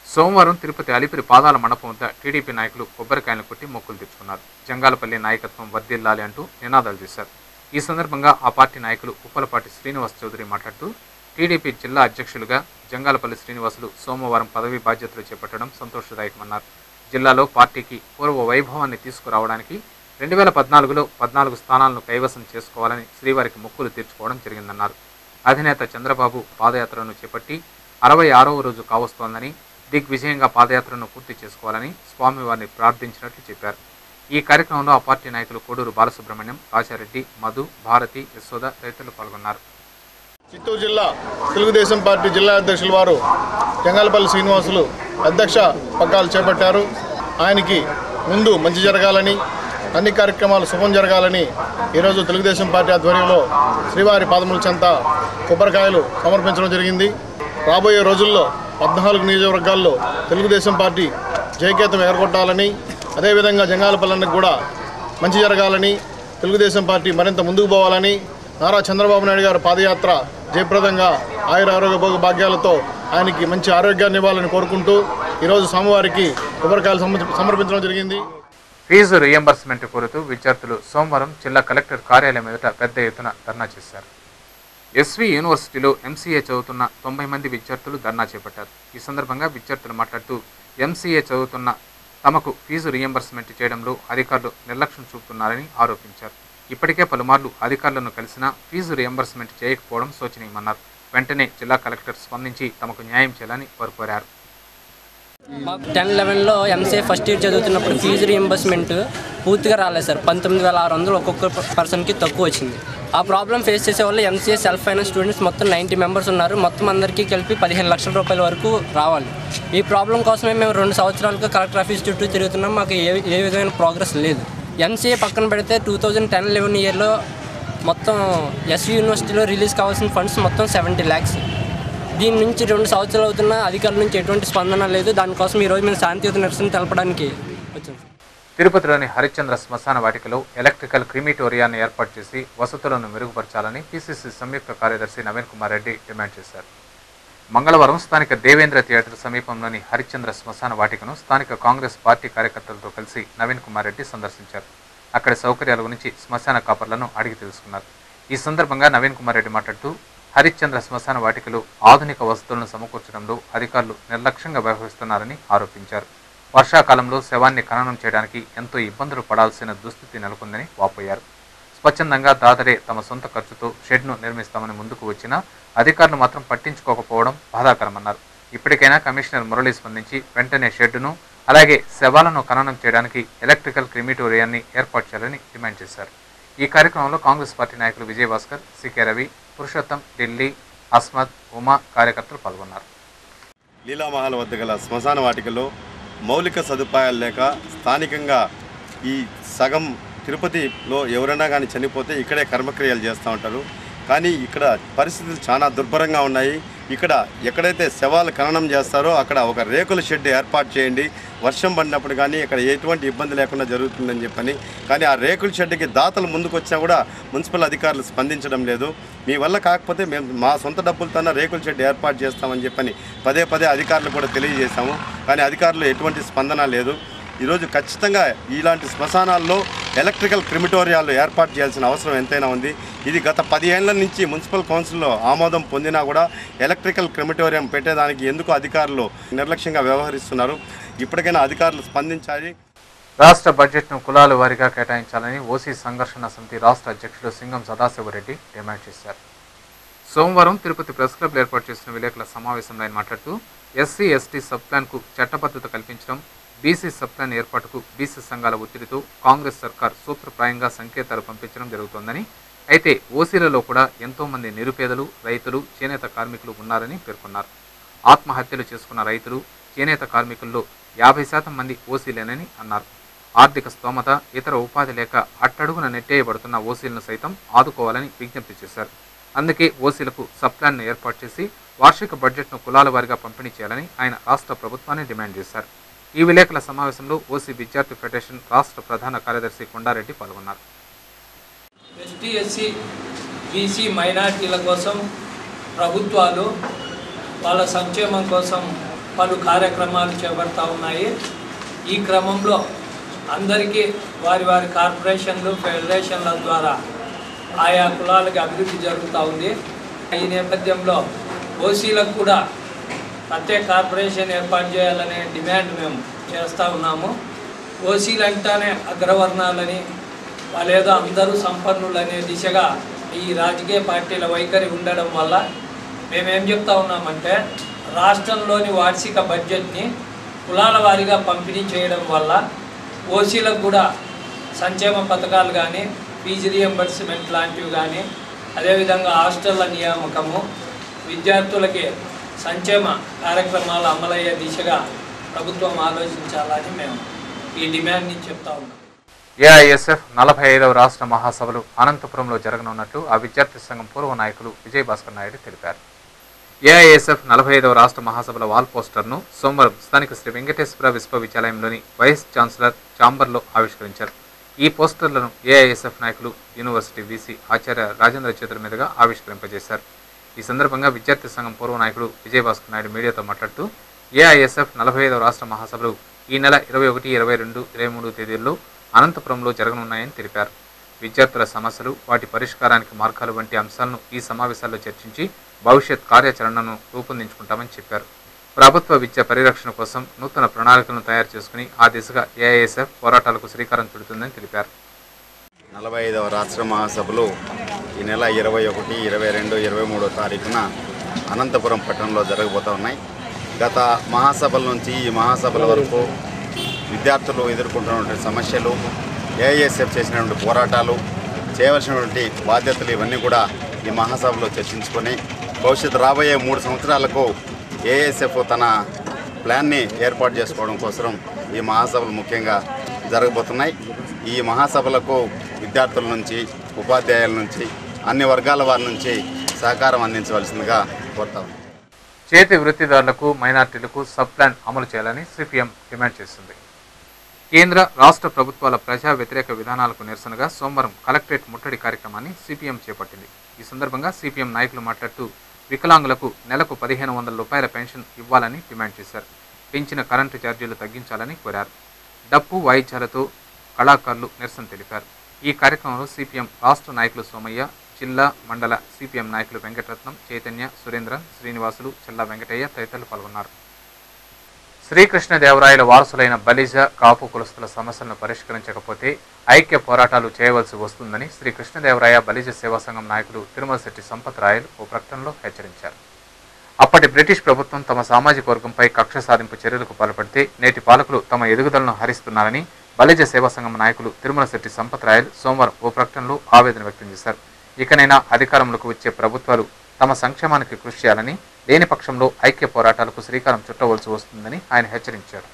సోమవారం తిరుపతి అలిపిరి పాదాల మండపం వద్ద టీడీపీ నాయకులు కొబ్బరికాయలు కొట్టి మొక్కులు తీర్చుకున్నారు. జంగాలపల్లి నాయకత్వం వర్ధిల్లాలి అంటూ నినాదాలు చేశారు. ఈ సందర్భంగా ఆ పార్టీ నాయకులు ఉప్పలపాటి శ్రీనివాస్ చౌదరి మాట్లాడుతూ టీడీపీ జిల్లా అధ్యక్షులుగా జంగాలపల్లి శ్రీనివాసులు సోమవారం పదవీ బాధ్యతలు చేపట్టడం సంతోషదాయకమన్నారు. జిల్లాలో పార్టీకి పూర్వ వైభవాన్ని తీసుకురావడానికి 2014లో 14 స్థానాలను కైవసం చేసుకోవాలని శ్రీవారికి మొక్కులు తీర్చుకోవడం జరిగిందన్నారు. అధినేత చంద్రబాబు పాదయాత్రను చేపట్టి 66వ రోజు కావస్తోందని దిగ్విజయంగా పాదయాత్రను పూర్తి చేసుకోవాలని స్వామివారిని ప్రార్థించినట్లు చెప్పారు. ఈ కార్యక్రమంలో ఆ పార్టీ నాయకులు కోడూరు బాలసుబ్రహ్మణ్యం, రాజారెడ్డి, మధు, భారతి, యశోద తదితరులు పాల్గొన్నారు. చిత్తూరు జిల్లా తెలుగుదేశం పార్టీ జిల్లా అధ్యక్షుల వారు జంగాలపల్లి శ్రీనివాసులు అధ్యక్ష పగ్గాలు చేపట్టారు. ఆయనకి ముందు మంచి జరగాలని, అన్ని కార్యక్రమాలు శుభం జరగాలని ఈరోజు తెలుగుదేశం పార్టీ ఆధ్వర్యంలో శ్రీవారి పాదముల చెంత కొబ్బరికాయలు సమర్పించడం జరిగింది. రాబోయే రోజుల్లో 14 నియోజకవర్గాల్లో తెలుగుదేశం పార్టీ జయకేతం ఎగరగొట్టాలని, అదేవిధంగా జంగాలపల్లికి కూడా మంచి జరగాలని, తెలుగుదేశం పార్టీ మరింత ముందుకు పోవాలని, నారా చంద్రబాబు నాయుడు గారి పాదయాత్ర జయప్రదంగా ఆయురారోగ్య భోగ భాగ్యాలతో ఆయనకి మంచి ఆరోగ్యాన్ని ఇవ్వాలని కోరుకుంటూ ఈరోజు స్వామివారికి కొబ్బరికాయలు సమర్పించడం జరిగింది. ఫీజు రియంబర్స్మెంట్ కోరుతూ విద్యార్థులు సోమవారం జిల్లా కలెక్టర్ కార్యాలయం ఎదుట పెద్ద ఎత్తున ధర్నా చేశారు. ఎస్వి యూనివర్సిటీలో ఎంసీఏ చదువుతున్న 90 మంది విద్యార్థులు ధర్నా చేపట్టారు. ఈ సందర్భంగా విద్యార్థులు మాట్లాడుతూ ఎంసీఏ చదువుతున్న తమకు ఫీజు రియంబర్స్మెంట్ చేయడంలో అధికారులు నిర్లక్ష్యం చూపుతున్నారని ఆరోపించారు. ఇప్పటికే పలుమార్లు అధికారులను కలిసినా ఫీజు రియంబర్స్మెంట్ చేయకపోవడం శోచనీయమన్నారు. వెంటనే జిల్లా కలెక్టర్ స్పందించి తమకు న్యాయం చేయాలని వారు కోరారు. మాకు 10-11లో ఎంసీఏ ఫస్ట్ ఇయర్ చదువుతున్నప్పుడు ఫీజు రియంబర్స్మెంట్ పూర్తిగా రాలేదు సార్. 19,600 ఒక్కొక్క పర్సన్కి తక్కువ వచ్చింది. ఆ ప్రాబ్లం ఫేస్ చేసే వాళ్ళు ఎంసీఏ సెల్ఫ్ ఫైనాన్స్ స్టూడెంట్స్ మొత్తం 90 మెంబర్స్ ఉన్నారు. మొత్తం అందరికీ కలిపి 15 లక్షల రూపాయల వరకు రావాలి. ఈ ప్రాబ్లం కోసమే మేము 2 సంవత్సరాలుగా కలెక్టర్ ఆఫీస్ చుట్టూ తిరుగుతున్నాం. మాకు ఏ విధమైన ప్రోగ్రెస్ లేదు. ఎంసీఏ పక్కన పెడితే 2010-11 ఇయర్లో మొత్తం ఎస్వి యూనివర్సిటీలో రిలీజ్ కావాల్సిన ఫండ్స్ మొత్తం 70 lakhs. దీని నుంచి 2 సంవత్సరాలు అవుతున్న అధికారుల నుంచి ఎటువంటి స్పందన లేదు. దానికోసం ఈరోజు మేము శాంతియుత నిరసన తెలపడానికి వచ్చాం. తిరుపతిలోని హరిశ్చంద్ర శ్మశాన వాటికలో ఎలక్ట్రికల్ క్రిమిటోరియాన్ని ఏర్పాటు చేసి వసతులను మెరుగుపరచాలని పిసిసి సంయుక్త కార్యదర్శి నవీన్ కుమార్ రెడ్డి డిమాండ్ చేశారు. మంగళవారం స్థానిక దేవేంద్ర థియేటర్ సమీపంలోని హరిశ్చంద్ర శ్మశాన వాటికను స్థానిక కాంగ్రెస్ పార్టీ కార్యకర్తలతో కలిసి నవీన్ కుమార్ రెడ్డి సందర్శించారు. అక్కడి సౌకర్యాల గురించి శ్మశాన కాపర్లను అడిగి తెలుసుకున్నారు. ఈ సందర్భంగా నవీన్ కుమార్ రెడ్డి మాట్లాడుతూ హరిశ్చంద్ర శ్మశాన వాటికలో ఆధునిక వసతులను సమకూర్చడంలో అధికారులు నిర్లక్ష్యంగా వ్యవహరిస్తున్నారని ఆరోపించారు. వర్షాకాలంలో శవాన్ని ఖననం చేయడానికి ఎంతో ఇబ్బందులు పడాల్సిన దుస్థితి నెలకొందని వాపోయారు. స్వచ్ఛందంగా దాతరే తమ సొంత ఖర్చుతో షెడ్ను నిర్మిస్తామని ముందుకు వచ్చినా అధికారులు మాత్రం పట్టించుకోకపోవడం బాధాకరమన్నారు. ఇప్పటికైనా కమిషనర్ మురళి స్పందించి వెంటనే షెడ్డును అలాగే శవాలను ఖననం చేయడానికి ఎలక్ట్రికల్ క్రిమిటోరియాన్ని ఏర్పాటు చేయాలని డిమాండ్ చేశారు. ఈ కార్యక్రమంలో కాంగ్రెస్ పార్టీ నాయకులు విజయభాస్కర్, సికే రవి, పురుషోత్తం, ఢిల్లీ, అస్మద్, ఉమా కార్యకర్తలు పాల్గొన్నారు. లీలామహల్ వద్ద గల శ్మశాన వాటికలో మౌలిక సదుపాయాలు లేక స్థానికంగా ఈ సగం తిరుపతిలో ఎవరైనా కానీ చనిపోతే ఇక్కడే కర్మక్రియలు చేస్తూ ఉంటారు. కానీ ఇక్కడ పరిస్థితులు చాలా దుర్భరంగా ఉన్నాయి. ఇక్కడ ఎక్కడైతే శవాలు ఖననం చేస్తారో అక్కడ ఒక రేకుల షెడ్ ఏర్పాటు చేయండి, వర్షం పడినప్పుడు కానీ ఇక్కడ ఎటువంటి ఇబ్బంది లేకుండా జరుగుతుందని చెప్పని. కానీ ఆ రేకుల షెడ్కి దాతలు ముందుకు వచ్చినా కూడా మున్సిపల్ అధికారులు స్పందించడం లేదు. మీ వల్ల కాకపోతే మేము మా సొంత డబ్బులతోనే రేకుల షెడ్ ఏర్పాటు చేస్తామని చెప్పని పదే అధికారులు కూడా తెలియజేశాము. కానీ అధికారులు ఎటువంటి స్పందన లేదు. ఈరోజు ఖచ్చితంగా ఇలాంటి శ్మశానాల్లో ఎలక్ట్రికల్ క్రిమిటోరియాలు ఏర్పాటు చేయాల్సిన అవసరం ఎంతైనా ఉంది. ఇది గత 10 ఏళ్ల నుంచి మున్సిపల్ కౌన్సిల్లో ఆమోదం పొందినా కూడా ఎలక్ట్రికల్ క్రిమిటోరియం పెట్టేదానికి ఎందుకు అధికారులు నిర్లక్ష్యంగా వ్యవహరిస్తున్నారు? ఇప్పటికైనా అధికారులు స్పందించాలి. రాష్ట్ర బడ్జెట్ను కులాల వారీగా కేటాయించాలని ఓసీ సంఘర్షణ సమితి రాష్ట్ర అధ్యక్షుడు సింగం సదాశివరెడ్డి డిమాండ్ చేశారు. సోమవారం తిరుపతి ప్రెస్ క్లబ్లో ఏర్పాటు చేసిన విలేకరుల సమావేశంలో ఆయన మాట్లాడుతూ ఎస్సీ ఎస్టీ సబ్ ప్లాన్కు చట్టబద్ధత కల్పించడం, బీసీ సబ్ ప్లాన్ ఏర్పాటుకు బీసీ సంఘాల ఒత్తిడితో కాంగ్రెస్ సర్కార్ సూత్రప్రాయంగా సంకేతాలు పంపించడం జరుగుతోందని, అయితే ఓసీలలో కూడా ఎంతోమంది నిరుపేదలు, రైతులు, చేనేత కార్మికులు ఉన్నారని పేర్కొన్నారు. ఆత్మహత్యలు చేసుకున్న రైతులు, చేనేత కార్మికుల్లో 50% మంది ఓసీలేనని అన్నారు. ఆర్థిక స్తోమత, ఇతర ఉపాధి లేక అట్టడుగున నెట్టేయబడుతున్న ఓసీలను సైతం ఆదుకోవాలని విజ్ఞప్తి చేశారు. అందుకే ఓసీలకు సబ్ ప్లాన్ను ఏర్పాటు చేసి వార్షిక బడ్జెట్ను కులాల వారీగా పంపిణీ చేయాలని ఆయన రాష్ట్ర ప్రభుత్వాన్ని డిమాండ్ చేశారు. ఈ విలేకరుల సమావేశంలో ఓసీ విద్యార్థి ఫెడరేషన్ రాష్ట్ర ప్రధాన కార్యదర్శి కొండారెడ్డి పాల్గొన్నారు. ఎస్టీ, ఎస్సీ, బీసీ మైనార్టీల కోసం ప్రభుత్వాలు వాళ్ళ సంక్షేమం కోసం పలు కార్యక్రమాలు చేపడతా ఉన్నాయి. ఈ క్రమంలో అందరికీ వారి వారి కార్పొరేషన్లు, ఫెడరేషన్ల ద్వారా ఆయా కులాలకి అభివృద్ధి జరుగుతూ ఉంది. ఈ నేపథ్యంలో ఓసీలకు కూడా ప్రత్యేక కార్పొరేషన్ ఏర్పాటు చేయాలనే డిమాండ్ మేము చేస్తూ ఉన్నాము. ఓసీలు అంటేనే అగ్రవర్ణాలని, వాళ్ళేదో అందరూ సంపన్నులనే దిశగా ఈ రాజకీయ పార్టీల వైఖరి ఉండడం వల్ల మేమేం చెప్తా ఉన్నామంటే రాష్ట్రంలోని వార్షిక బడ్జెట్ని కులాల వారీగా పంపిణీ చేయడం వల్ల ఓసీలకు కూడా సంక్షేమ పథకాలు కానీ ఫీజు రియంబర్స్మెంట్ లాంటివి కానీ అదేవిధంగా హాస్టళ్ల నియామకము విద్యార్థులకి సంక్షేమ కార్యక్రమాలు అమలయ్యే దిశగా ప్రభుత్వం ఆలోచించాలని మేము ఈ డిమాండ్ని చెప్తా ఉన్నాం. ఏఐఎస్ఎఫ్ 45వ రాష్ట్ర మహాసభలు అనంతపురంలో జరగనున్నట్లు ఆ విద్యార్థి సంఘం పూర్వ నాయకులు విజయభాస్కర్ నాయుడు తెలిపారు. ఏఐఎస్ఎఫ్ 45వ రాష్ట్ర మహాసభల వాల్ పోస్టర్ను సోమవారం స్థానిక శ్రీ వెంకటేశ్వర విశ్వవిద్యాలయంలోని వైస్ ఛాన్సలర్ ఛాంబర్లో ఆవిష్కరించారు. ఈ పోస్టర్లను ఏఐఎస్ఎఫ్ నాయకులు యూనివర్సిటీ వీసీ ఆచార్య రాజేంద్ర చేతుల మీదుగా ఆవిష్కరింపజేశారు. ఈ సందర్భంగా విద్యార్థి సంఘం పూర్వ నాయకుడు విజయభాస్కర్ నాయుడు మీడియాతో మాట్లాడుతూ ఏఐఎస్ఎఫ్ 45వ రాష్ట్ర మహాసభలు ఈ నెల 21, 22, 23 తేదీల్లో అనంతపురంలో జరగనున్నాయని తెలిపారు. విద్యార్థుల సమస్యలు, వాటి పరిష్కారానికి మార్గాలు వంటి అంశాలను ఈ సమావేశాల్లో చర్చించి భవిష్యత్ కార్యాచరణను రూపొందించుకుంటామని చెప్పారు. ప్రభుత్వ విద్య పరిరక్షణ కోసం నూతన ప్రణాళికలను తయారు చేసుకుని ఆ దిశగా ఏఐఎస్ఎఫ్ పోరాటాలకు శ్రీకారం చుడుతుందని తెలిపారు. 45వ రాష్ట్ర మహాసభలు ఈ నెల 21, 22, 23 తారీఖున అనంతపురం పట్టణంలో జరగబోతూ ఉన్నాయి. గత మహాసభల నుంచి ఈ మహాసభల వరకు విద్యార్థులు ఎదుర్కొంటున్నటువంటి సమస్యలు, ఏఐఎస్ఎఫ్ చేసినటువంటి పోరాటాలు, చేయవలసినటువంటి బాధ్యతలు ఇవన్నీ కూడా ఈ మహాసభలో చర్చించుకొని భవిష్యత్తు రాబోయే 3 సంవత్సరాలకు ఏఐఎస్ఎఫ్ తన ప్లాన్ని ఏర్పాటు చేసుకోవడం కోసం ఈ మహాసభలు ముఖ్యంగా జరగబోతున్నాయి. ఈ మహాసభలకు విద్యార్థుల నుంచి, ఉపాధ్యాయుల నుంచి, అన్ని వర్గాల వారి నుంచి సహకారం అందించవలసిందిగా కోరుతాం. చేతి వృత్తిదారులకు, మైనార్టీలకు సబ్ ప్లాన్ అమలు చేయాలని సిపిఎం డిమాండ్ చేసింది. కేంద్ర రాష్ట్ర ప్రభుత్వాల ప్రజా వ్యతిరేక విధానాలకు నిరసనగా సోమవారం కలెక్టరేట్ ముట్టడి కార్యక్రమాన్ని సిపిఎం చేపట్టింది. ఈ సందర్భంగా సిపిఎం నాయకులు మాట్లాడుతూ వికలాంగులకు నెలకు 1500 రూపాయల పెన్షన్ ఇవ్వాలని డిమాండ్ చేశారు. పెంచిన కరెంటు ఛార్జీలు తగ్గించాలని కోరారు. డప్పు వాయిద్యాలతో కళాకారులు నిరసన తెలిపారు. ఈ కార్యక్రమంలో సిపిఎం రాష్ట్ర నాయకులు సోమయ్య, జిల్లా మండల సిపిఎం నాయకులు వెంకటరత్నం, చైతన్య, సురేంద్రన్, శ్రీనివాసులు, చెల్లా వెంకటయ్య తదితరులు పాల్గొన్నారు. శ్రీకృష్ణదేవరాయల వారసులైన బలిజ, కాపు కులస్తుల సమస్యలను పరిష్కరించకపోతే ఐక్య పోరాటాలు చేయవలసి వస్తుందని శ్రీకృష్ణదేవరాయ బలిజ సేవా సంఘం నాయకులు తిరుమల శెట్టి సంపత్ రాయల్ ఓ ప్రకటనలో హెచ్చరించారు. అప్పటి బ్రిటిష్ ప్రభుత్వం తమ సామాజిక వర్గంపై కక్ష సాధింపు చర్యలకు పాల్పడితే నేటి పాలకులు తమ ఎదుగుదలను హరిస్తున్నారని బలిజ సేవా సంఘం నాయకులు తిరుమల శెట్టి సంపత్ రాయల్ సోమవారం ఓ ప్రకటనలో ఆవేదన వ్యక్తం చేశారు. ఇకనైనా అధికారంలోకి వచ్చే ప్రభుత్వాలు తమ సంక్షేమానికి కృషి చేయాలని, లేని పక్షంలో ఐక్య పోరాటాలకు శ్రీకారం చుట్టవలసి వస్తుందని ఆయన హెచ్చరించారు.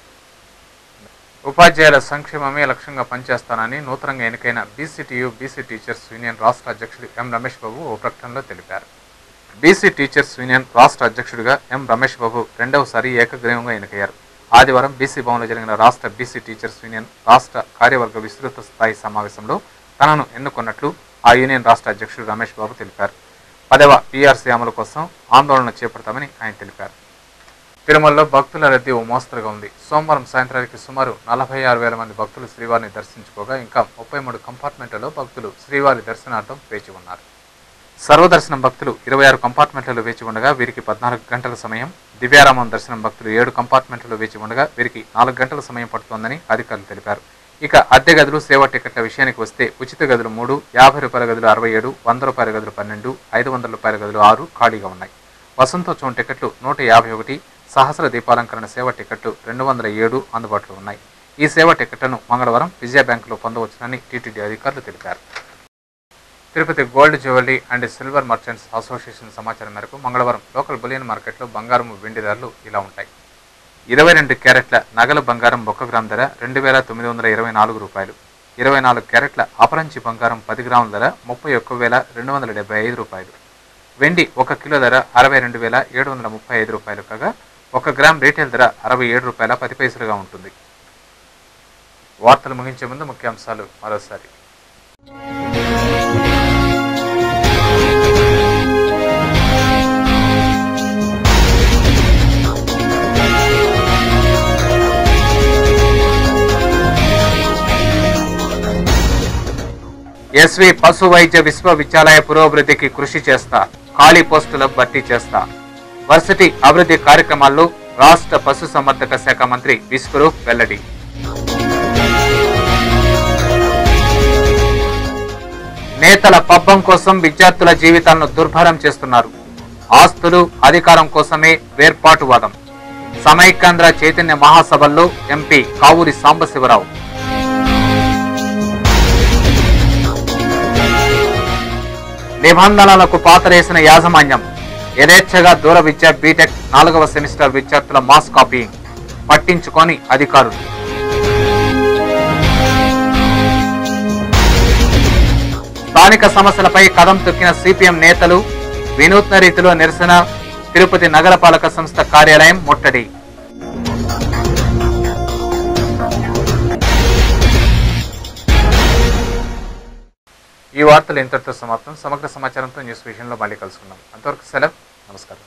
ఉపాధ్యాయుల సంక్షేమమే లక్ష్యంగా పనిచేస్తానని నూతనంగా ఎన్నికైన బీసీటీయూ బీసీ టీచర్స్ యూనియన్ రాష్ట్ర అధ్యక్షుడు ఎం రమేష్ బాబు ఓ ప్రకటనలో తెలిపారు. బీసీ టీచర్స్ యూనియన్ రాష్ట్ర అధ్యక్షుడిగా ఎం రమేష్ బాబు రెండవసారి ఏకగ్రీవంగా ఎన్నికయ్యారు. ఆదివారం బీసీ భవన్లో జరిగిన రాష్ట్ర బీసీ టీచర్స్ యూనియన్ రాష్ట్ర కార్యవర్గ విస్తృత స్థాయి సమావేశంలో తనను ఎన్నుకున్నట్లు ఆ యూనియన్ రాష్ట్ర అధ్యక్షుడు రమేష్ బాబు తెలిపారు. 10వ పీఆర్సీ అమలు కోసం ఆందోళన చేపడతామని ఆయన తెలిపారు. తిరుమలలో భక్తుల రద్దీ ఓ మోస్తరుగా ఉంది. సోమవారం సాయంత్రానికి సుమారు 46,000 మంది భక్తులు శ్రీవారిని దర్శించుకోగా ఇంకా 33 కంపార్ట్మెంట్లలో భక్తులు శ్రీవారి దర్శనార్థం వేచి ఉన్నారు. సర్వదర్శనం భక్తులు 26 కంపార్ట్మెంట్లలో వేచి ఉండగా వీరికి 14 గంటల సమయం, దివ్యారామం దర్శనం భక్తులు 7 కంపార్ట్మెంట్లలో వేచి ఉండగా వీరికి 4 గంటల సమయం పడుతోందని అధికారులు తెలిపారు. ఇక అద్దె గదులు, సేవా టికెట్ల విషయానికి వస్తే ఉచిత గదులు 3, 50 రూపాయల గదులు 67, 100 రూపాయల గదులు 12, 500 రూపాయల గదులు 6 ఖాళీగా ఉన్నాయి. వసంతోత్సవం టికెట్లు 151, సహస్ర దీపాలంకరణ సేవ టికెట్లు 207 అందుబాటులో ఉన్నాయి. ఈ సేవా టికెట్లను మంగళవారం విజయ బ్యాంకులో పొందవచ్చునని టీటీడీ అధికారులు తెలిపారు. Tirupati gold jewellery and silver merchants association సమాచారం మేరకు మంగళవారం లోకల్ బులియన్ మార్కెట్లో బంగారం వెండి ధరలు ఇలా ఉంటాయి. 22 క్యారెట్ల నగల బంగారం 1 గ్రామ్ ధర 2,924 రూపాయలు. 24 క్యారెట్ల అపరంచి బంగారం 10 గ్రాముల ధర 31,275 రూపాయలు. వెండి 1 కిలో ధర 62,735 రూపాయలు కాగా 1 గ్రామ్ రీటైల్ ధర 67 రూపాయల 10 పైసలుగా ఉంటుంది. వార్తలు ముగించే ముందు ముఖ్యాంశాలు మరోసారి. ఎస్వి పశు వైద్య విశ్వవిద్యాలయ పురోభివృద్ధికి కృషి చేస్తా, ఖాళీ పోస్టుల భర్తీ చేస్తా. వర్సిటీ అభివృద్ధి కార్యక్రమాల్లో రాష్ట్ర పశు సంవర్ధక శాఖ మంత్రి విశ్వరూప్ వెల్లడి. నేతల పబ్బం కోసం విద్యార్థుల జీవితాలను దుర్భరం చేస్తున్నారు. ఆస్తులు అధికారం కోసమే వేర్పాటువాదం. సమైక్యాంధ్ర చైతన్య మహాసభల్లో ఎంపీ కావూరి సాంబశివరావు. నిబంధనలకు పాతరేసిన యాజమాన్యం. యథేచ్ఛగా దూర విద్య బీటెక్ 4వ సెమిస్టర్ విద్యార్థుల మాస్ కాపీయింగ్ పట్టించుకొని అధికారులు. స్థానిక సమస్యలపై కదం తొక్కిన సిపిఎం నేతలు. వినూత్న రీతిలో నిరసన. తిరుపతి నగరపాలక సంస్థ కార్యాలయం ముట్టడి. ఈ వార్తలు ఇంతటితో సమాప్తం. సమగ్ర సమాచారంతో న్యూస్ విషయంలో మళ్ళీ కలుసుకుందాం. అంతవరకు సెలవు. నమస్కారం.